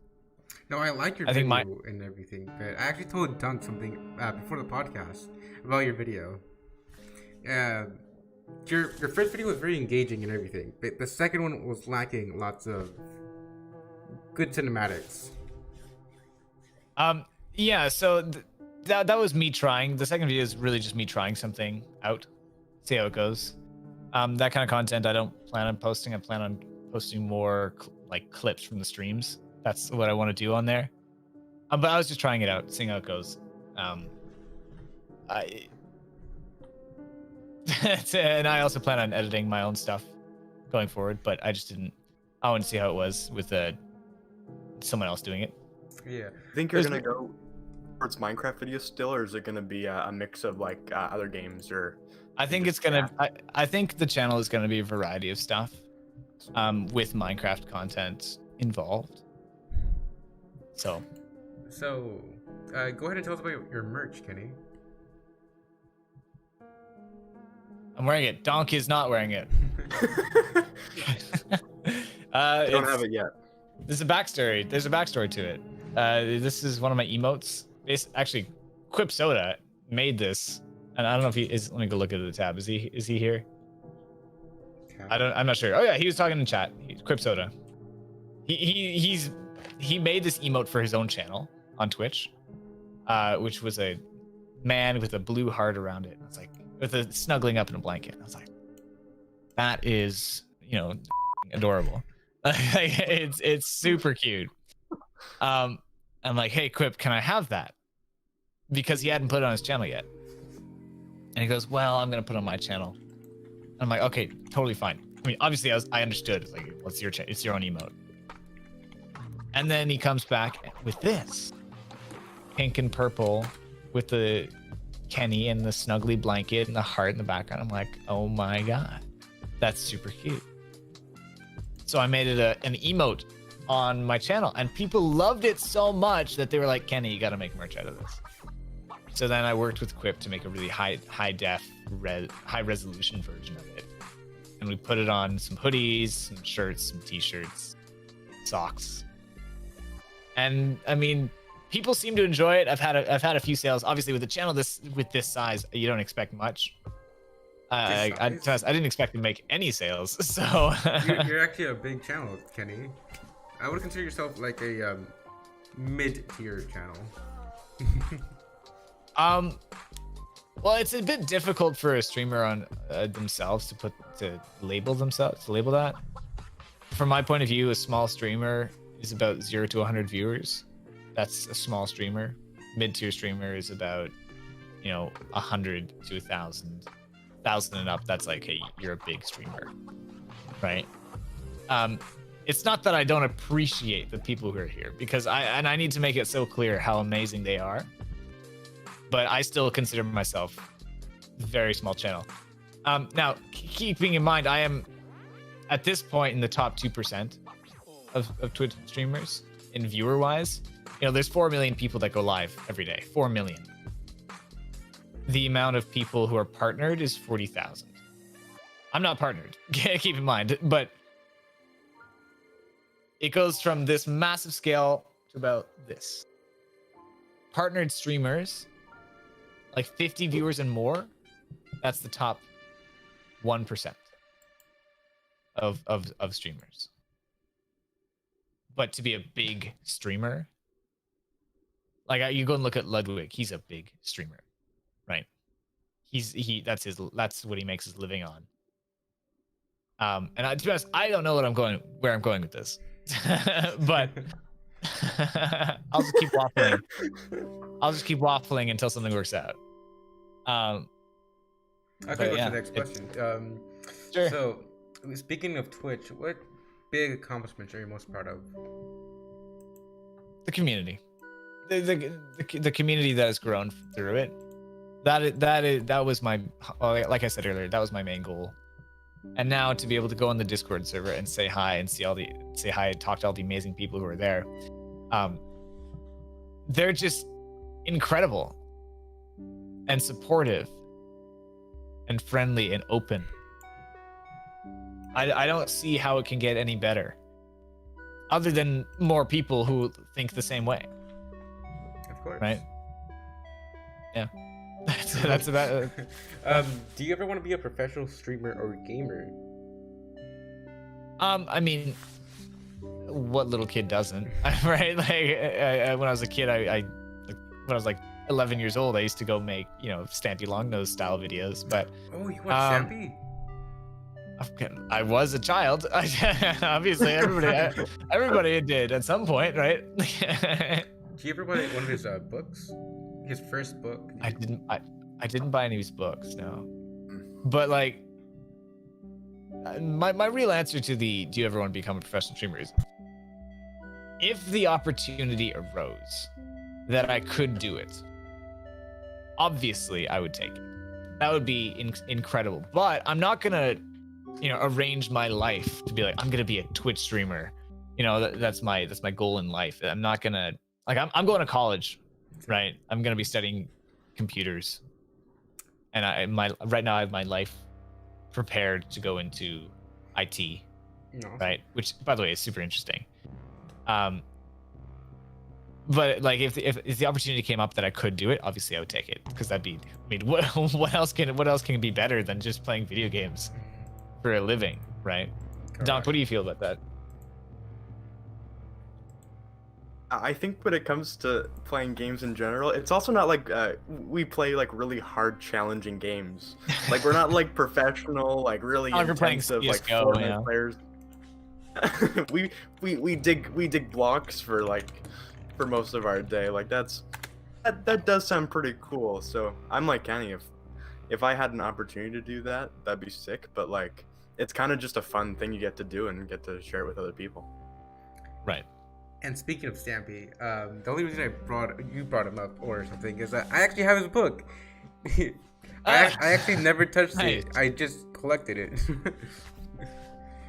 No, I like your video and everything, but I actually told Dunk something before the podcast about your video. Your first video was very engaging and everything, but the second one was lacking lots of good cinematics. Yeah, so that was me trying. The second video is really just me trying something out, see how it goes. That kind of content I don't plan on posting. I plan on posting more like clips from the streams. That's what I want to do on there. But I was just trying it out, seeing how it goes. And I also plan on editing my own stuff going forward, but I want to see how it was with someone else doing it. Yeah. Think you're going to go towards Minecraft videos still, or is it going to be a mix of like other games? Or I think it's going to, I think the channel is going to be a variety of stuff with Minecraft content involved. So go ahead and tell us about your merch, Kenny. I'm wearing it. Donk is not wearing it. I don't have it yet. There's a backstory. There's a backstory to it. This is one of my emotes. It's actually Quip Soda made this, and I don't know if he is. Let me go look at the tab. Is he here? Okay. I'm not sure. Oh yeah, he was talking in chat. Quip Soda. He made this emote for his own channel on Twitch, which was a man with a blue heart around it. It's like with a snuggling up in a blanket. I was like, that is, adorable. It's super cute. I'm like, hey Quip, can I have that? Because he hadn't put it on his channel yet. And he goes, well, I'm gonna put it on my channel. I'm like, okay, totally fine. I mean, obviously I understood. It's like, what's it's your own emote. And then he comes back with this pink and purple with the Kenny and the snuggly blanket and the heart in the background. I'm like, oh my God, that's super cute. So I made it an emote on my channel, and people loved it so much that they were like, Kenny, you got to make merch out of this. So then I worked with Quip to make a really high resolution version of it. and we put it on some hoodies, some shirts, some t-shirts, socks. And I mean, people seem to enjoy it. I've had a few sales. Obviously, with a channel this size, you don't expect much. I didn't expect to make any sales. So you're actually a big channel, Kenny. I would consider yourself like a mid-tier channel. Well, it's a bit difficult for a streamer on themselves to label that. From my point of view, a small streamer is about 0 to 100 viewers. That's a small streamer. Mid-tier streamer is about 100 to 1,000 and up. That's like, hey, you're a big streamer, right? It's not that I don't appreciate the people who are here, because I need to make it so clear how amazing they are. But I still consider myself a very small channel. Now, keeping in mind, I am at this point in the top 2% of Twitch streamers in viewer-wise. There's 4 million people that go live every day. 4 million. The amount of people who are partnered is 40,000. I'm not partnered, keep in mind, but it goes from this massive scale to about this. Partnered streamers, like 50 viewers and more, that's the top 1% of streamers. But to be a big streamer, like you go and look at Ludwig, he's a big streamer, right? That's what he makes his living on. And to be honest, I don't know where I'm going with this. But I'll just keep waffling until something works out. Okay, go to the next question. Sure. So, speaking of Twitch, what big accomplishments are you most proud of? The community, the community that has grown through it. That was my, like I said earlier, that was my main goal. And now to be able to go on the Discord server and say hi and talk to all the amazing people who are there. They're just incredible and supportive and friendly and open. I don't see how it can get any better, other than more people who think the same way. Of course. Right? Yeah. That's about it. Do you ever want to be a professional streamer or gamer? I mean, what little kid doesn't, right? Like, when I was a kid, when I was like 11 years old, I used to go make, Stampy Longnose style videos. But oh, you watch Stampy? I was a child. Obviously, everybody did at some point, right? Do you ever buy one of his books? His first book? I didn't buy any of his books, no. But like, my real answer to do you ever want to become a professional streamer is, if the opportunity arose that I could do it, obviously I would take it. That would be incredible. But I'm not gonna, arrange my life to be like, I'm gonna be a Twitch streamer. That's my goal in life. I'm not gonna, like, I'm going to college, right? I'm gonna be studying computers, and right now I have my life prepared to go into IT, right? Which, by the way, is super interesting. But like, if the opportunity came up that I could do it, obviously I would take it, because that'd be, what else can be better than just playing video games for a living, right? Correct. Donk, what do you feel about that? I think when it comes to playing games in general, it's also not like we play like really hard, challenging games. Like, we're not like professional, like really intensive, like CS:GO, Fortnite players. we dig blocks for most of our day. Like, that does sound pretty cool. So I'm like Kenny, if I had an opportunity to do that, that'd be sick. But like, it's kind of just a fun thing you get to do and get to share it with other people. Right. And speaking of Stampy, the only reason you brought him up or something is that I actually have his book. I actually never touched it. I just collected it.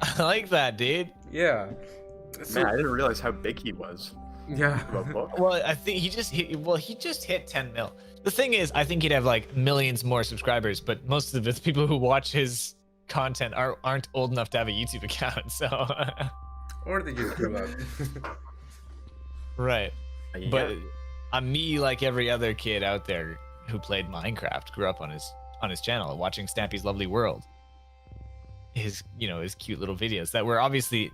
I like that, dude. Yeah. Man, I didn't realize how big he was. Yeah. Well, I think he just hit 10 mil. The thing is, I think he'd have like millions more subscribers, but most of the people who watch his content aren't old enough to have a YouTube account. So Or they just grew up. right. Yeah. But I'm me like every other kid out there who played Minecraft, grew up on his channel, watching Stampy's Lovely World. His cute little videos that were obviously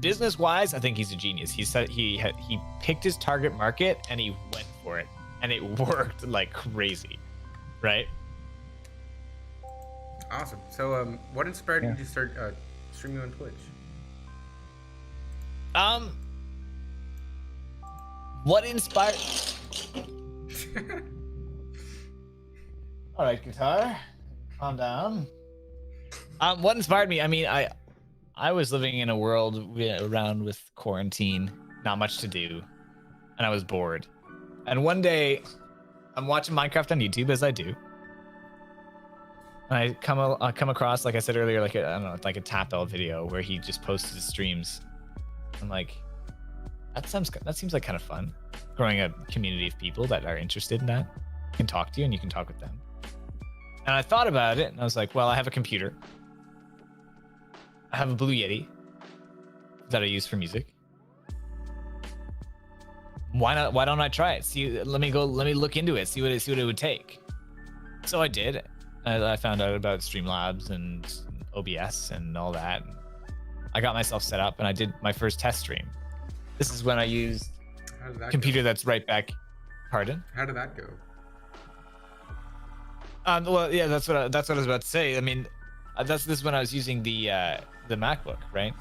business wise, I think he's a genius. He said he picked his target market and he went for it, and it worked like crazy, right? Awesome. So, what inspired you to start streaming on Twitch? What inspired? All right, guitar, calm down. What inspired me? I mean, I was living in a world around with quarantine, not much to do, and I was bored. And one day, I'm watching Minecraft on YouTube, as I do. And I come across, like I said earlier, like a Tapel video where he just posts his streams. I'm like, that seems like kind of fun. Growing a community of people that are interested in that, can talk to you and you can talk with them. And I thought about it and I was like, well, I have a computer. I have a Blue Yeti that I use for music. Why don't I try it? Let me look into it, see what it would take. So I did. I found out about Streamlabs and OBS and all that. I got myself set up and I did my first test stream. This is when I used a computer that's right back. Pardon? How did that go? Well, yeah, that's what I was about to say. I mean, this is when I was using the MacBook, right?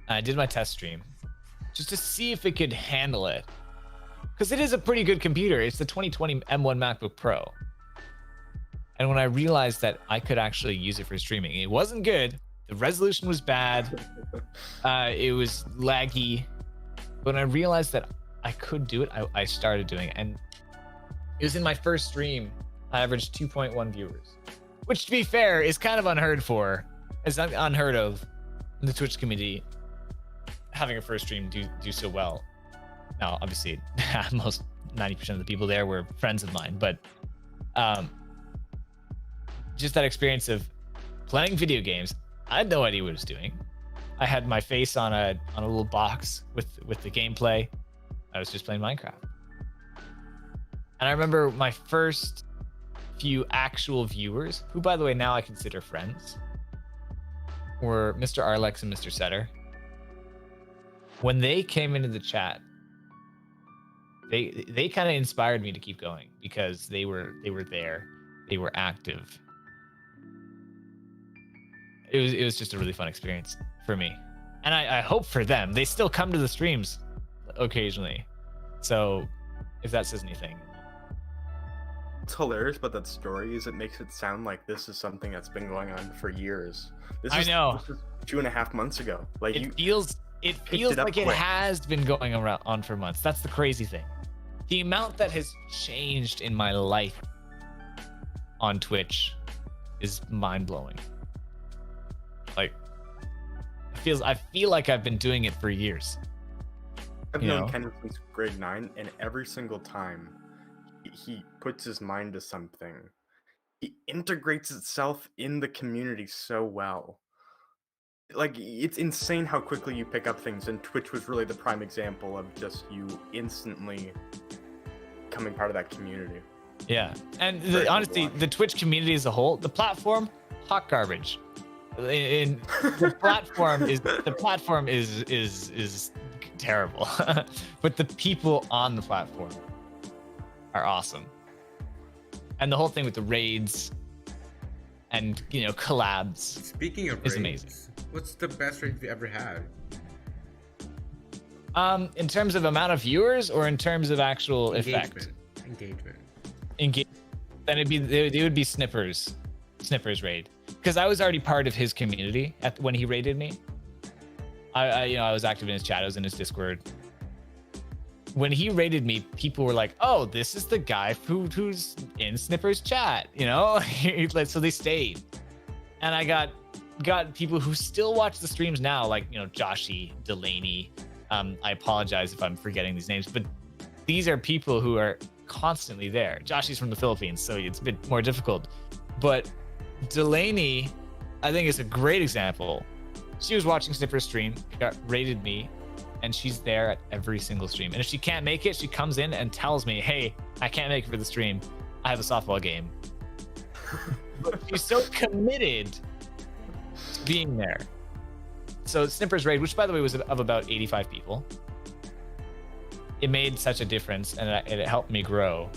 And I did my test stream just to see if it could handle it, because it is a pretty good computer. It's the 2020 M1 MacBook Pro. And when I realized that I could actually use it for streaming, it wasn't good. The resolution was bad. It was laggy. But when I realized that I could do it, I started doing it. And it was in my first stream. I averaged 2.1 viewers, which, to be fair, is kind of unheard of in the Twitch community, having a first stream do so well. Now, obviously, most 90% of the people there were friends of mine, but just that experience of playing video games, I had no idea what I was doing. I had my face on a little box with the gameplay. I was just playing Minecraft. And I remember my first few actual viewers, who, by the way, now I consider friends, were Mr. Arlex and Mr. Setter. When they came into the chat, they kind of inspired me to keep going, because they were there, they were active. It was just a really fun experience for me, and I hope for them. They still come to the streams occasionally, so if that says anything. What's hilarious about that story is it makes it sound like this is something that's been going on for years. I know. This is 2.5 months ago. Like, it feels like it has been going on for months. That's the crazy thing. The amount that has changed in my life on Twitch is mind-blowing. Like, I feel like I've been doing it for years. I've known Ken since grade 9, and every single time he puts his mind to something, he integrates itself in the community so well. Like, it's insane how quickly you pick up things, and Twitch was really the prime example of just you instantly becoming part of that community. Yeah, and honestly, the Twitch community as a whole, the platform, hot garbage. The platform is terrible, but the people on the platform are awesome. And the whole thing with the raids and collabs. Speaking of is raids, amazing. What's the best raid you've ever had? In terms of amount of viewers, or in terms of actual effect? Engagement. Then it would be Snipper's raid, because I was already part of his community when he raided me. I was active in his chat. I was in his Discord. When he raided me, people were like, "Oh, this is the guy who's in Snipper's chat," so they stayed. And I got people who still watch the streams now, like Joshy, Delaney. I apologize if I'm forgetting these names, but these are people who are constantly there. Joshy's from the Philippines, so it's a bit more difficult. But Delaney, I think, is a great example. She was watching Snipper's stream, got rated me, and she's there at every single stream. And if she can't make it, she comes in and tells me, hey, I can't make it for the stream. I have a softball game. But she's so committed to being there. So Snipper's raid, which by the way was of about 85 people, it made such a difference, and it helped me grow.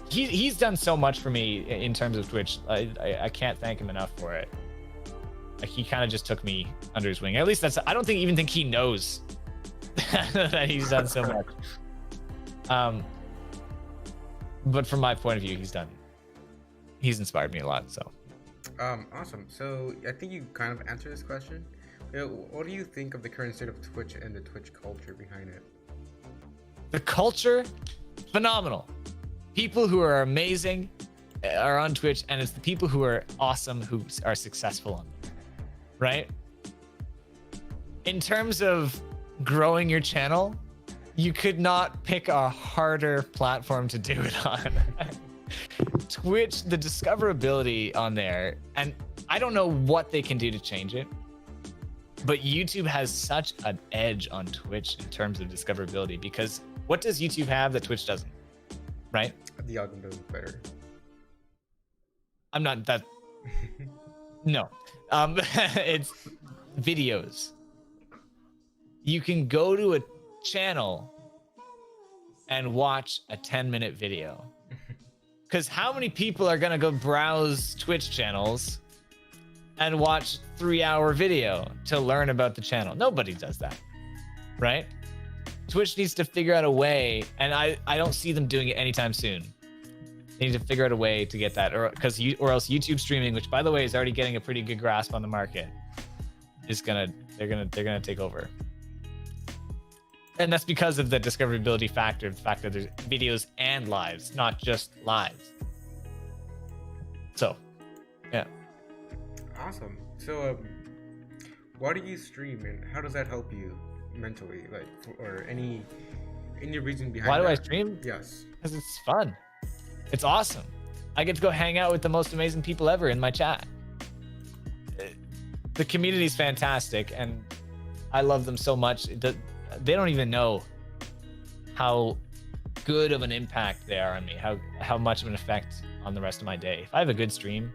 He's done so much for me in terms of Twitch. I can't thank him enough for it. Like, he kind of just took me under his wing. At least I don't even think he knows that he's done so much. But from my point of view, he's inspired me a lot. So Awesome. So I think you kind of answered this question. What do you think of the current state of Twitch and the Twitch culture behind it? the culture, phenomenal. People who are amazing are on Twitch, and it's the people who are awesome who are successful on there, right? In terms of growing your channel, you could not pick a harder platform to do it on. Twitch, the discoverability on there, and I don't know what they can do to change it, but YouTube has such an edge on Twitch in terms of discoverability, because what does YouTube have that Twitch doesn't, right? The algorithm does better. I'm not that. No. It's videos. You can go to a channel and watch a 10-minute video. Because how many people are going to go browse Twitch channels and watch 3-hour video to learn about the channel? Nobody does that, right? Twitch needs to figure out a way, and I don't see them doing it anytime soon. They need to figure out a way to get that, or else YouTube streaming, which by the way is already getting a pretty good grasp on the market, they're gonna take over. And that's because of the discoverability factor, the fact that there's videos and lives, not just lives. So, yeah. Awesome. So, why do you stream, and how does that help you mentally, like, or any reason behind? Why do that? I stream? Yes. Because it's fun. It's awesome. I get to go hang out with the most amazing people ever in my chat. The community is fantastic, and I love them so much. They don't even know how good of an impact they are on me, how much of an effect on the rest of my day. If I have a good stream,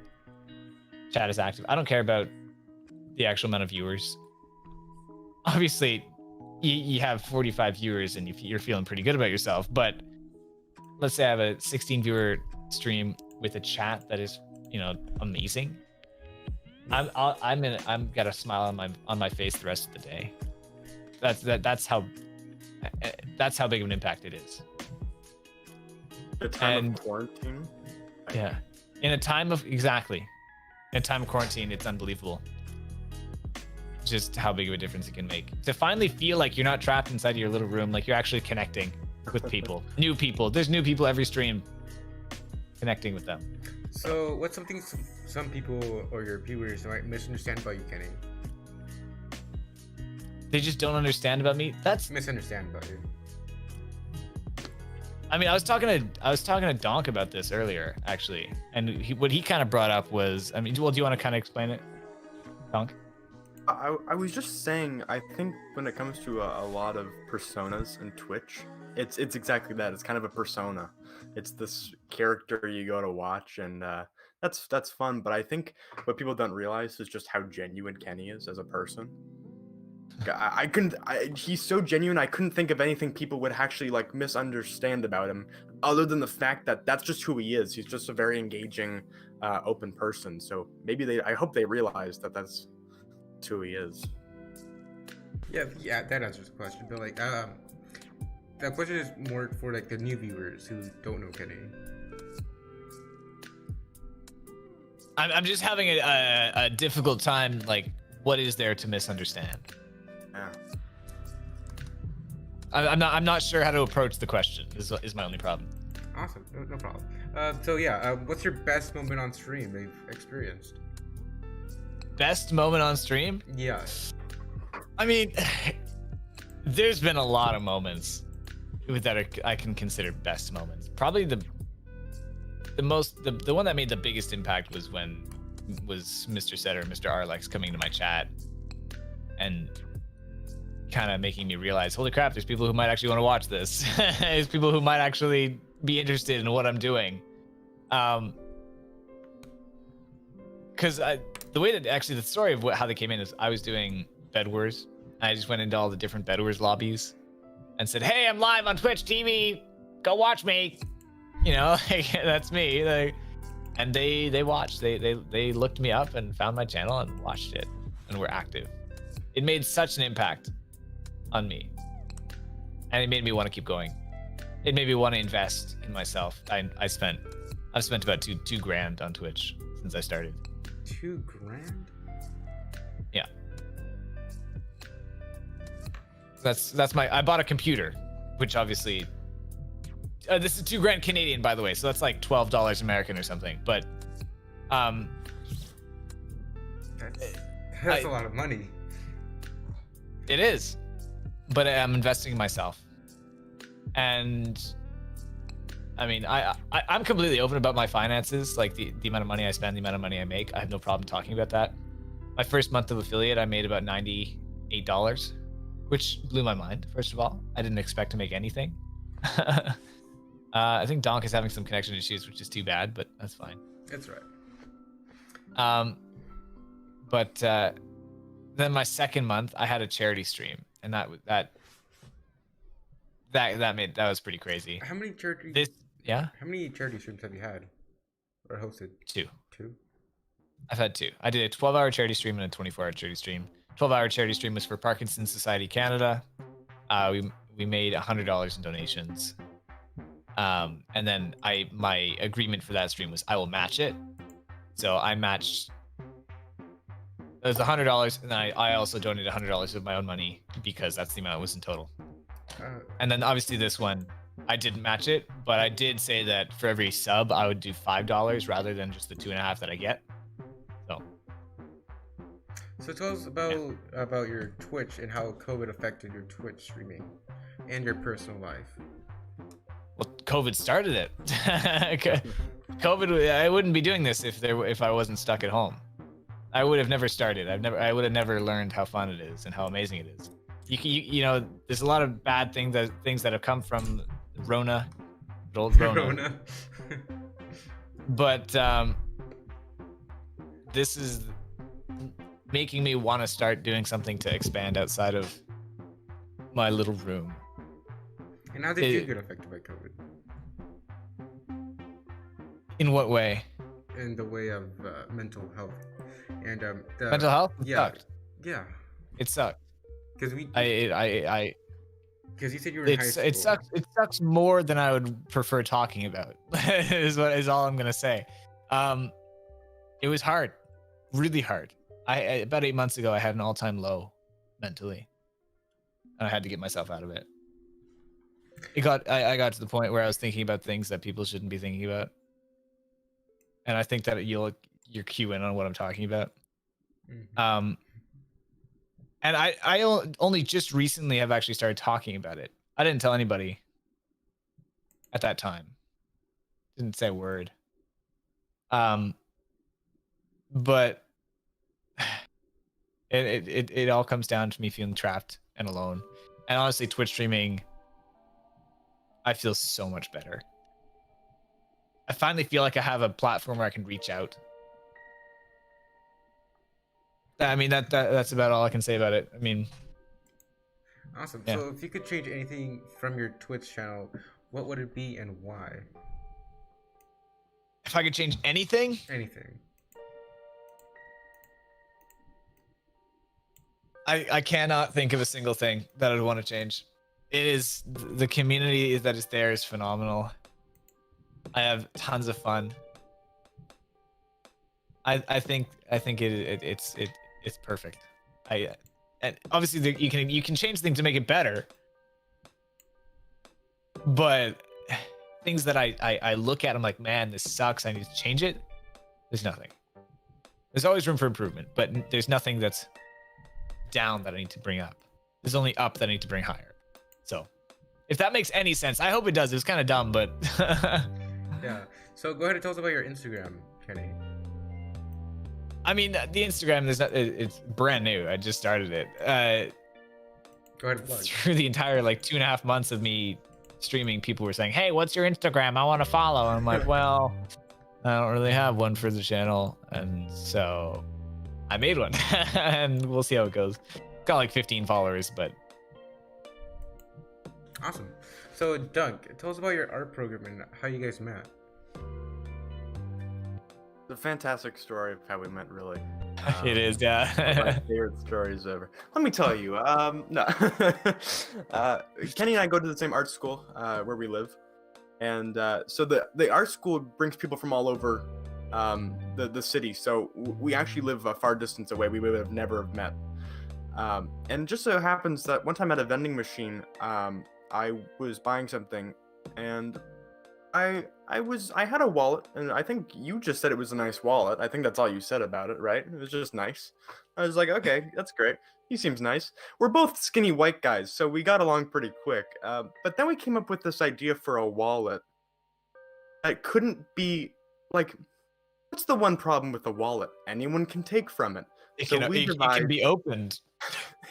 chat is active. I don't care about the actual amount of viewers. Obviously, you have 45 viewers and you're feeling pretty good about yourself, but let's say I have a 16 viewer stream with a chat that is, amazing. I'm got a smile on my face the rest of the day. That's how big of an impact it is. The time of quarantine. Yeah, in a time of quarantine, it's unbelievable. Just how big of a difference it can make. To finally feel like you're not trapped inside of your little room, like you're actually connecting with people, new people. There's new people every stream. Connecting with them. So, what's something some people or your viewers might misunderstand about you, Kenny? They just don't understand about me. That's Misunderstand about you. I mean, I was talking to Donk about this earlier, actually, and what he kind of brought up was, do you want to kind of explain it, Donk? I was just saying, I think when it comes to a lot of personas in Twitch, it's exactly that. It's kind of a persona. It's this character you go to watch, and that's fun. But I think what people don't realize is just how genuine Kenny is as a person. He's so genuine. I couldn't think of anything people would actually misunderstand about him, other than the fact that that's just who he is. He's just a very engaging, open person. So maybe I hope they realize that that's who he is. Yeah, that answers the question. But that question is more for the new viewers who don't know Kenny. I'm just having a difficult time. What is there to misunderstand? Yeah. I'm not sure how to approach the question. Is my only problem. Awesome, no problem. What's your best moment on stream that you've experienced? Best moment on stream? Yes. I mean, there's been a lot of moments that I can consider best moments. Probably the one that made the biggest impact was when was Mr. Setter, Mr. Arlex coming to my chat and kind of making me realize, holy crap, there's people who might actually want to watch this. There's people who might actually be interested in what I'm doing. Because the way that actually the story of how they came in is I was doing Bed Wars. I just went into all the different Bed Wars lobbies and said, hey, I'm live on Twitch TV. Go watch me. You know, like, that's me. Like, and they watched. They looked me up and found my channel and watched it and were active. It made such an impact on me, and it made me want to keep going. It made me want to invest in myself. I've spent about two grand on Twitch since I started. 2 grand? Yeah. That's my. I bought a computer, which obviously. This is 2 grand Canadian, by the way, so that's like $12 American or something. But, that's a lot of money. It is, but I'm investing in myself, and I mean, I'm completely open about my finances, like the amount of money I spend, the amount of money I make. I have no problem talking about that. My first month of affiliate, I made about $98, which blew my mind. First of all, I didn't expect to make anything. I think Donk is having some connection issues, which is too bad, but that's fine. That's right. But then my second month, I had a charity stream, and that was pretty crazy. How many charity? How many charity streams have you had or hosted? 2. 2. I've had 2. I did a 12-hour charity stream and a 24-hour charity stream. 12-hour charity stream was for Parkinson's Society Canada. We made $100 in donations. And then my agreement for that stream was I will match it. So I matched. It was $100, and then I also donated $100 of my own money because that's the amount it was in total. And then obviously this one, I didn't match it, but I did say that for every sub, I would do $5 rather than just the 2.5 that I get. So tell us about your Twitch and how COVID affected your Twitch streaming and your personal life. Well, COVID started it. COVID, I wouldn't be doing this if I wasn't stuck at home. I would have never started. I would have never learned how fun it is and how amazing it is. You know, there's a lot of bad things that have come from Rona, the old Rona. But this is making me want to start doing something to expand outside of my little room. And how did you get affected by COVID? In what way? In the way of mental health and mental health. Sucked. Yeah. It sucked. Because you said you were in high school. It sucks more than I would prefer talking about. is all I'm gonna say. It was hard, really hard. About 8 months ago, I had an all-time low mentally, and I had to get myself out of it. I got to the point where I was thinking about things that people shouldn't be thinking about, and I think that you're cueing on what I'm talking about. Mm-hmm. And I only just recently have actually started talking about it. I didn't tell anybody at that time. Didn't say a word. But it all comes down to me feeling trapped and alone. And honestly, Twitch streaming, I feel so much better. I finally feel like I have a platform where I can reach out. I mean, that's about all I can say about it. I mean, awesome. Yeah. So if you could change anything from your Twitch channel, what would it be and why? If I could change anything? Anything. I cannot think of a single thing that I'd want to change. It is the community that is there is phenomenal. I have tons of fun. I think it's perfect. And obviously you can change things to make it better, but things that I look at, I'm like, man, this sucks, I need to change it. There's nothing. There's always room for improvement, but there's nothing that's down that I need to bring up. There's only up that I need to bring higher. So if that makes any sense, I hope it does. It's kind of dumb, but yeah. So go ahead and tell us about your Instagram, Kenny. I mean, the Instagram is not, it's brand new. I just started it. Go ahead and plug. Through the entire like 2.5 months of me streaming, people were saying, "Hey, what's your Instagram? I want to follow." And I'm like, well, I don't really have one for the channel, and so I made one, and we'll see how it goes. Got like 15 followers, but Awesome. So, Dunk, tell us about your art program and how you guys met. The fantastic story of how we met, really. it is, One of my yeah. favorite stories ever. Let me tell you. No. Kenny and I go to the same art school where we live, and so the art school brings people from all over the city. So we actually live a far distance away. We would have never met. And just so happens that one time at a vending machine, I was buying something, and I had a wallet, and I think you just said it was a nice wallet. I think that's all you said about it, right? It was just nice. I was like, okay, that's great. He seems nice. We're both skinny white guys, so we got along pretty quick. But then we came up with this idea for a wallet that couldn't be like. What's the one problem with a wallet? Anyone can take from it. It So can, we it can devised- be opened.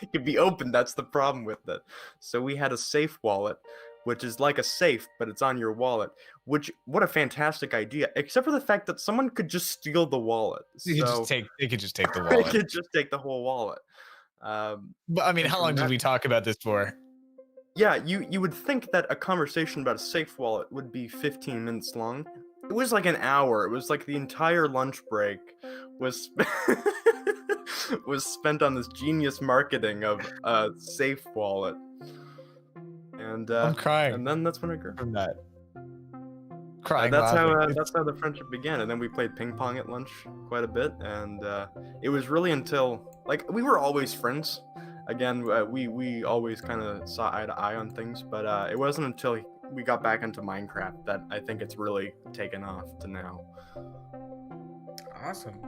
It can be open. That's the problem with it. So we had a safe wallet, which is like a safe, but it's on your wallet. Which, what a fantastic idea! Except for the fact that someone could just steal the wallet. You So they could just take the they wallet. could just take the whole wallet. But I mean, and how from long did that- we talk about this for? Yeah, you would think that a conversation about a safe wallet would be 15 minutes long. It was like an hour. It was like the entire lunch break was was spent on this genius marketing of a safe wallet. And I'm crying and then that's when it grew. from that. Crying. That's how laughing. that's how the friendship began. And then we played ping pong at lunch quite a bit. And it was really until like we were always friends. Again, we always kind of saw eye to eye on things, but it wasn't until we got back into Minecraft that I think it's really taken off to now. Awesome.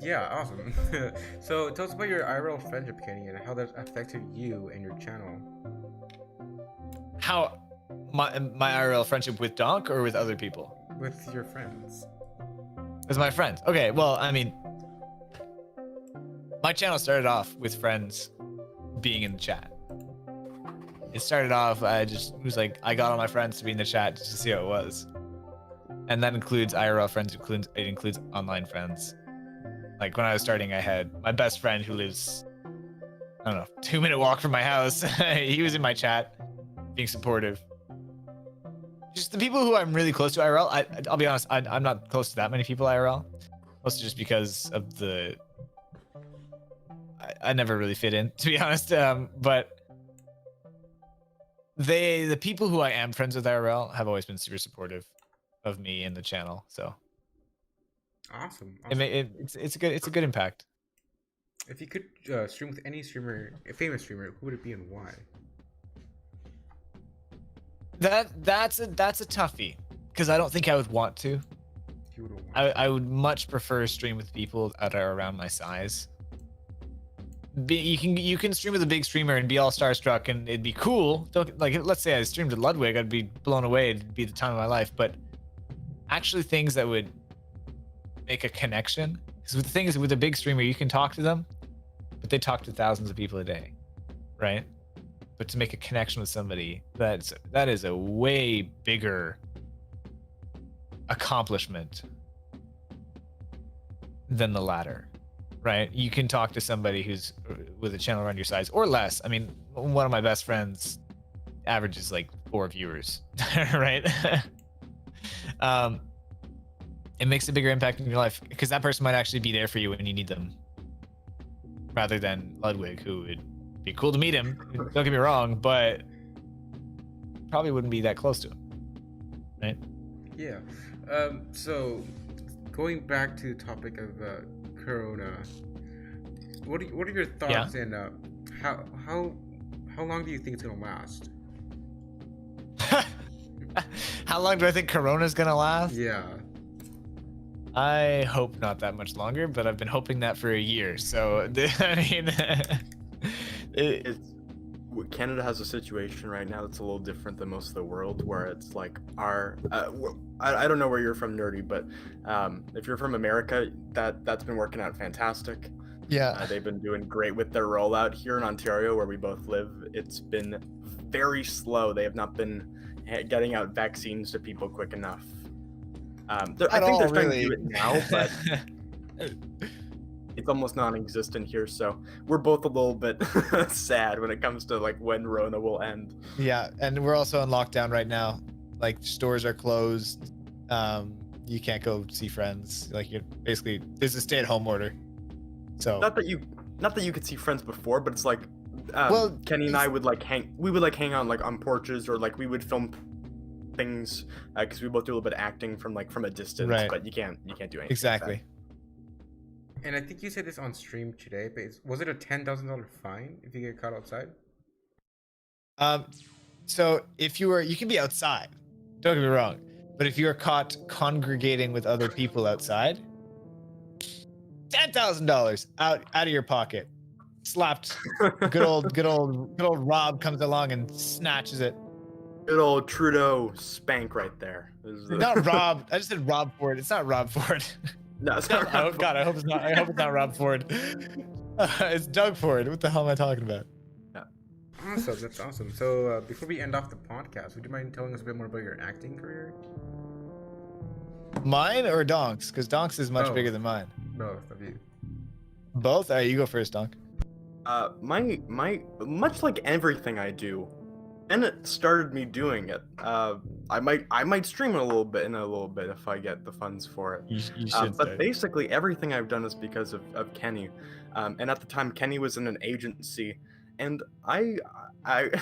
Yeah, awesome. So, tell us about your IRL friendship, Kenny, and how that affected you and your channel. How my IRL friendship with Donk or with other people? With your friends. With my friends. Okay, well, I mean, my channel started off with friends being in the chat. It started off, I just was like, I got all my friends to be in the chat just to see how it was. And that includes IRL friends, it includes online friends. Like when I was starting, I had my best friend who lives, I don't know, 2-minute walk from my house. He was in my chat, being supportive. Just the people who I'm really close to IRL, I'll be honest, I'm not close to that many people IRL. Mostly just because of the, I never really fit in, to be honest. But the people who I am friends with IRL have always been super supportive of me and the channel. So Awesome. it's a good impact. If you could stream with any streamer, a famous streamer, who would it be and why? That's a toughie because I don't think I would want to. If you would want. I would much prefer stream with people that are around my size. You can stream with a big streamer and be all starstruck and it'd be cool. Don't, like, let's say I streamed at Ludwig, I'd be blown away. It'd be the time of my life. But actually, things that would make a connection. Because the thing is, with a big streamer, you can talk to them, but they talk to thousands of people a day, right? But to make a connection with somebody, that is a way bigger accomplishment than the latter. Right, you can talk to somebody who's with a channel around your size or less. I mean, one of my best friends averages like 4 viewers, right? It makes a bigger impact in your life because that person might actually be there for you when you need them, rather than Ludwig, who would be cool to meet him. Don't get me wrong, but probably wouldn't be that close to him, right? Yeah. So, going back to the topic of Corona, what are your thoughts and how long do you think it's gonna last? How long do I think Corona's gonna last? Yeah. I hope not that much longer, but I've been hoping that for a year. So I mean, Canada has a situation right now that's a little different than most of the world, where it's like I don't know where you're from, Nerdy, but if you're from America, that's been working out fantastic. Yeah. They've been doing great with their rollout. Here in Ontario, where we both live, it's been very slow. They have not been getting out vaccines to people quick enough. I think they're starting to do it now, but it's almost non-existent here. So we're both a little bit sad when it comes to like when Rona will end. Yeah, and we're also in lockdown right now. Like stores are closed. You can't go see friends. Like you're basically there's a stay-at-home order. So Not that you could see friends before, but it's like Well, Kenny and I would hang out like on porches, or like we would film things because we both do a little bit of acting from a distance. Right. But you can't do anything like exactly. And I think you said this on stream today, but was it a $10,000 fine if you get caught outside? So if you can be outside, don't get me wrong, but if you are caught congregating with other people outside, $10,000 out of your pocket, slapped. Good old Rob comes along and snatches it. Good old Trudeau spank right there. Not Rob. I just said Rob Ford. It's not Rob Ford. No, it's not Oh God, I hope it's not. I hope it's not Rob Ford. It's Doug Ford. What the hell am I talking about? Awesome, that's awesome. So before we end off the podcast, would you mind telling us a bit more about your acting career? Mine or Donk's? Because Donk's is much Oh. bigger than mine. Both of you. Both? All right, you go first, Donk. my much like everything I do, and it started me doing it. I might stream it a little bit if I get the funds for it. You should But start. basically, everything I've done is because of Kenny. And at the time, Kenny was in an agency, and I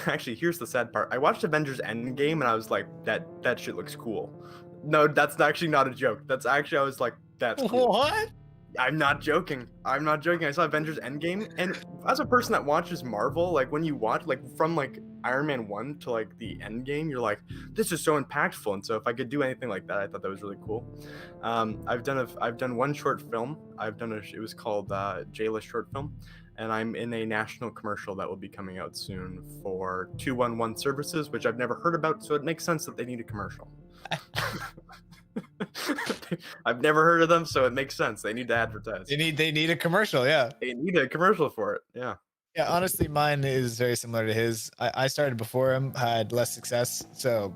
actually, here's the sad part. I watched Avengers Endgame, and I was like, that shit looks cool. No, that's actually not a joke. That's actually, I was like, that's cool. What? I'm not joking. I saw Avengers Endgame, and as a person that watches Marvel, like when you watch like from like Iron Man 1 to like the Endgame, you're like, this is so impactful. And so if I could do anything like that, I thought that was really cool. I've done one short film. It was called Jayla short film, and I'm in a national commercial that will be coming out soon for 211 services, which I've never heard about, so it makes sense that they need a commercial. I've never heard of them, so it makes sense. They need to advertise. They need a commercial, yeah. They need a commercial for it. Yeah. Yeah, honestly, mine is very similar to his. I started before him, had less success, so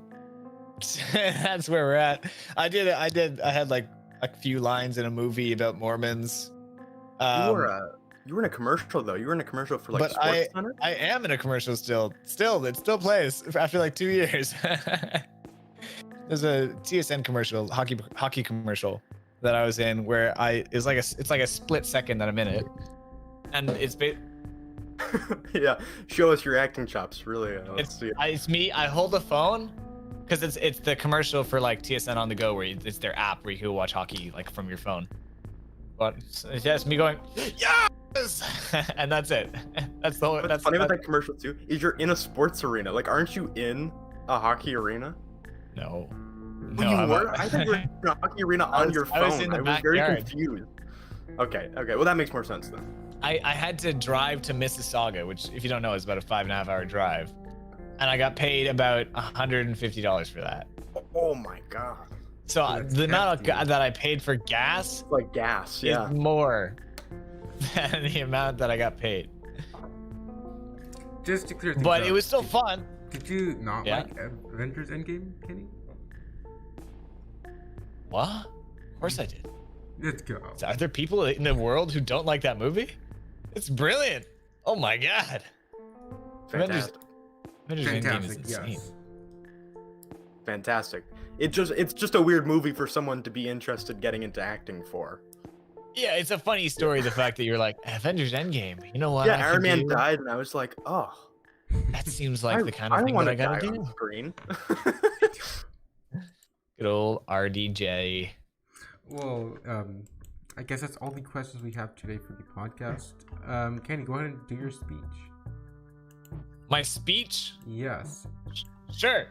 that's where we're at. I had like a few lines in a movie about Mormons. You were in a commercial though. You were in a commercial for like But Sports Center. I am in a commercial still. It still plays after like 2 years. There's a TSN commercial, hockey commercial that I was in where it's like a split second that I'm in it, and it's Yeah, show us your acting chops. Really, let's see. it's me. I hold the phone because it's the commercial for like TSN on the go where it's their app where you can watch hockey like from your phone. But it's just me going yes, and that's it. That's the whole. What's That's funny about that commercial too is you're in a sports arena. Like, aren't you in a hockey arena? No. You I'm were? not. I think you're in a hockey arena on your phone. I was in the very backyard. confused. Okay. Well, that makes more sense then. I had to drive to Mississauga, which, if you don't know, is about a 5.5 hour drive, and I got paid about $150 for that. Oh my god. So That's the amount hefty. that I paid for gas It's like gas. Yeah. is more than the amount that I got paid. Just to clear things But up, it was still fun. Did you not Yeah. like Avengers Endgame, Kenny? What? Of course I did. Let's go. Are there people in the world who don't like that movie? It's brilliant. Oh my god. Fantastic. Avengers Endgame is Fantastic, insane. yes. Fantastic. It's just a weird movie for someone to be interested getting into acting for. Yeah, it's a funny story. The fact that you're like Avengers Endgame. You know what? Yeah, I Iron could Man do? died, and I was like, oh. That seems like the kind of thing wanna that I gotta die do. on screen. Good old RDJ. Well, I guess that's all the questions we have today for the podcast. Kenny, go ahead and do your speech. My speech? Yes. Sure.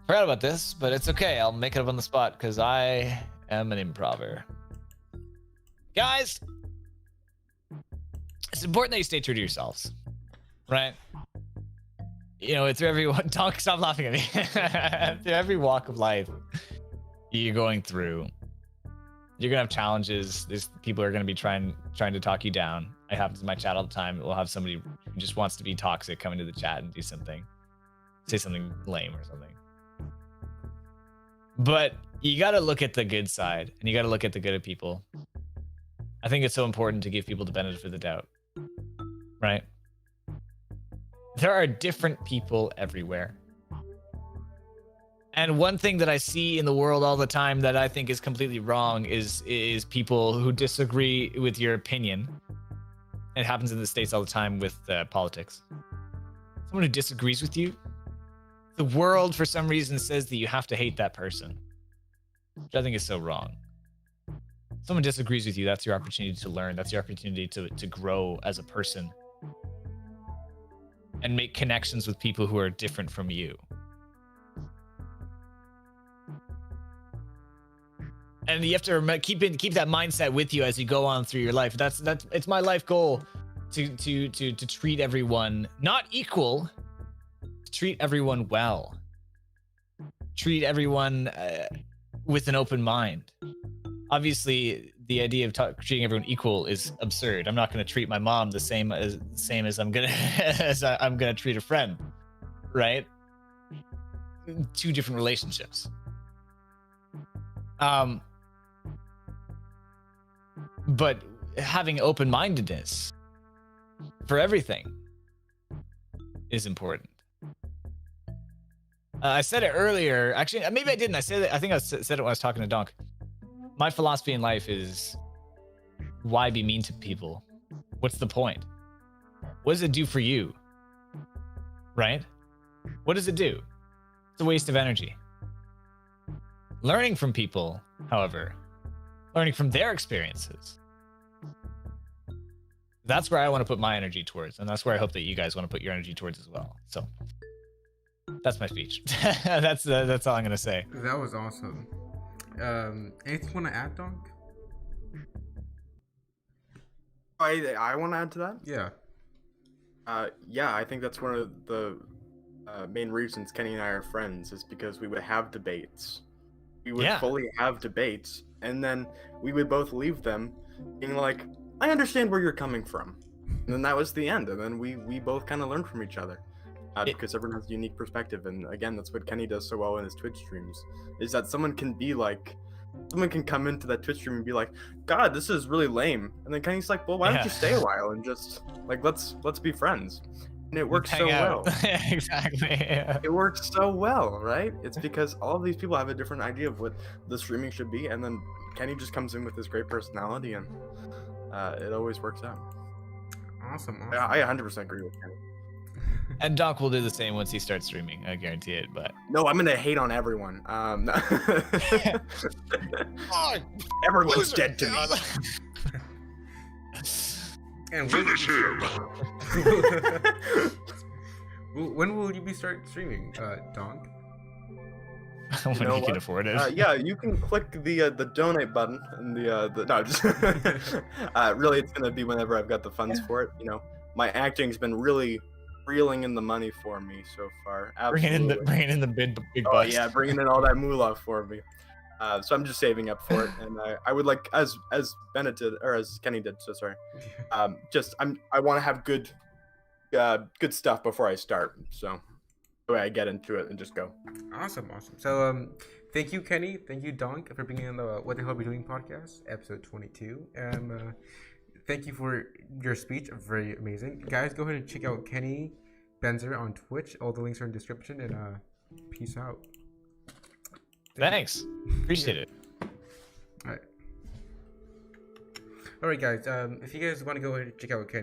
Forgot about this, but it's okay. I'll make it up on the spot because I am an improver. Guys, it's important that you stay true to yourselves, right? you know, through everyone, Donk, stop laughing at me. Through every walk of life you're going through, you're gonna have challenges. There's people are gonna be trying to talk you down. It happens in my chat all the time. We'll have somebody who just wants to be toxic come into the chat and do something, say something lame or something. But you gotta look at the good side, and you gotta look at the good of people. I think it's so important to give people the benefit of the doubt, right? There are different people everywhere. And one thing that I see in the world all the time that I think is completely wrong is people who disagree with your opinion. It happens in the States all the time with politics. Someone who disagrees with you, the world for some reason says that you have to hate that person, which I think is so wrong. Someone disagrees with you, that's your opportunity to learn. That's your opportunity to grow as a person and make connections with people who are different from you. And you have to keep that mindset with you as you go on through your life. That's it's my life goal to treat everyone not equal, to treat everyone well, treat everyone with an open mind. Obviously, the idea of treating everyone equal is absurd. I'm not going to treat my mom the same as I'm gonna treat a friend, right? Two different relationships. But having open-mindedness for everything is important. I said it earlier. Actually, maybe I didn't. I think I said it when I was talking to Donk. My philosophy in life is, why be mean to people? What's the point? What does it do for you? Right? What does it do? It's a waste of energy. Learning from people, however, learning from their experiences, that's where I want to put my energy towards, and that's where I hope that you guys want to put your energy towards as well. So that's my speech. That's all I'm gonna say. That was awesome. Anything you want to add, Donk? I want to add to that. Yeah. Yeah, I think that's one of the main reasons Kenny and I are friends, is because we would have debates. We would fully have debates, and then we would both leave them being like, I understand where you're coming from. And then that was the end. And then we both kind of learned from each other. Because everyone has a unique perspective. And again, that's what Kenny does so well in his Twitch streams, is that someone can come into that Twitch stream and be like, God, this is really lame. And then Kenny's like, well, why don't you stay a while and just like, let's be friends. And it works so well. Exactly. Yeah. It works so well, right? It's because all of these people have a different idea of what the streaming should be, and then Kenny just comes in with his great personality, and it always works out. Awesome. I 100% agree with Kenny. And Donk will do the same once he starts streaming. I guarantee it. But no, I'm gonna hate on everyone. Everyone's dead to me. And when will you be start streaming, Donk? When you can afford it. Yeah, you can click the donate button and the no, just really, it's gonna be whenever I've got the funds for it. You know, my acting's been really reeling in the money for me so far. Absolutely. Bringing in the big bucks. Oh yeah, bringing in all that moolah for me. So I'm just saving up for it, and I would like, as Bennett did, or as Kenny did. So sorry. I want to have good stuff before I start. So the way I get into it and just go. Awesome. So thank you, Kenny. Thank you, Donk, for being on the What the Hell Are We Doing podcast, episode 22. And thank you for your speech. Very amazing, guys. Go ahead and check out Kenny Benzer on Twitch. All the links are in the description. And peace out. Thanks. Appreciate it. All right, guys. If you guys want to go ahead and check out Kenny.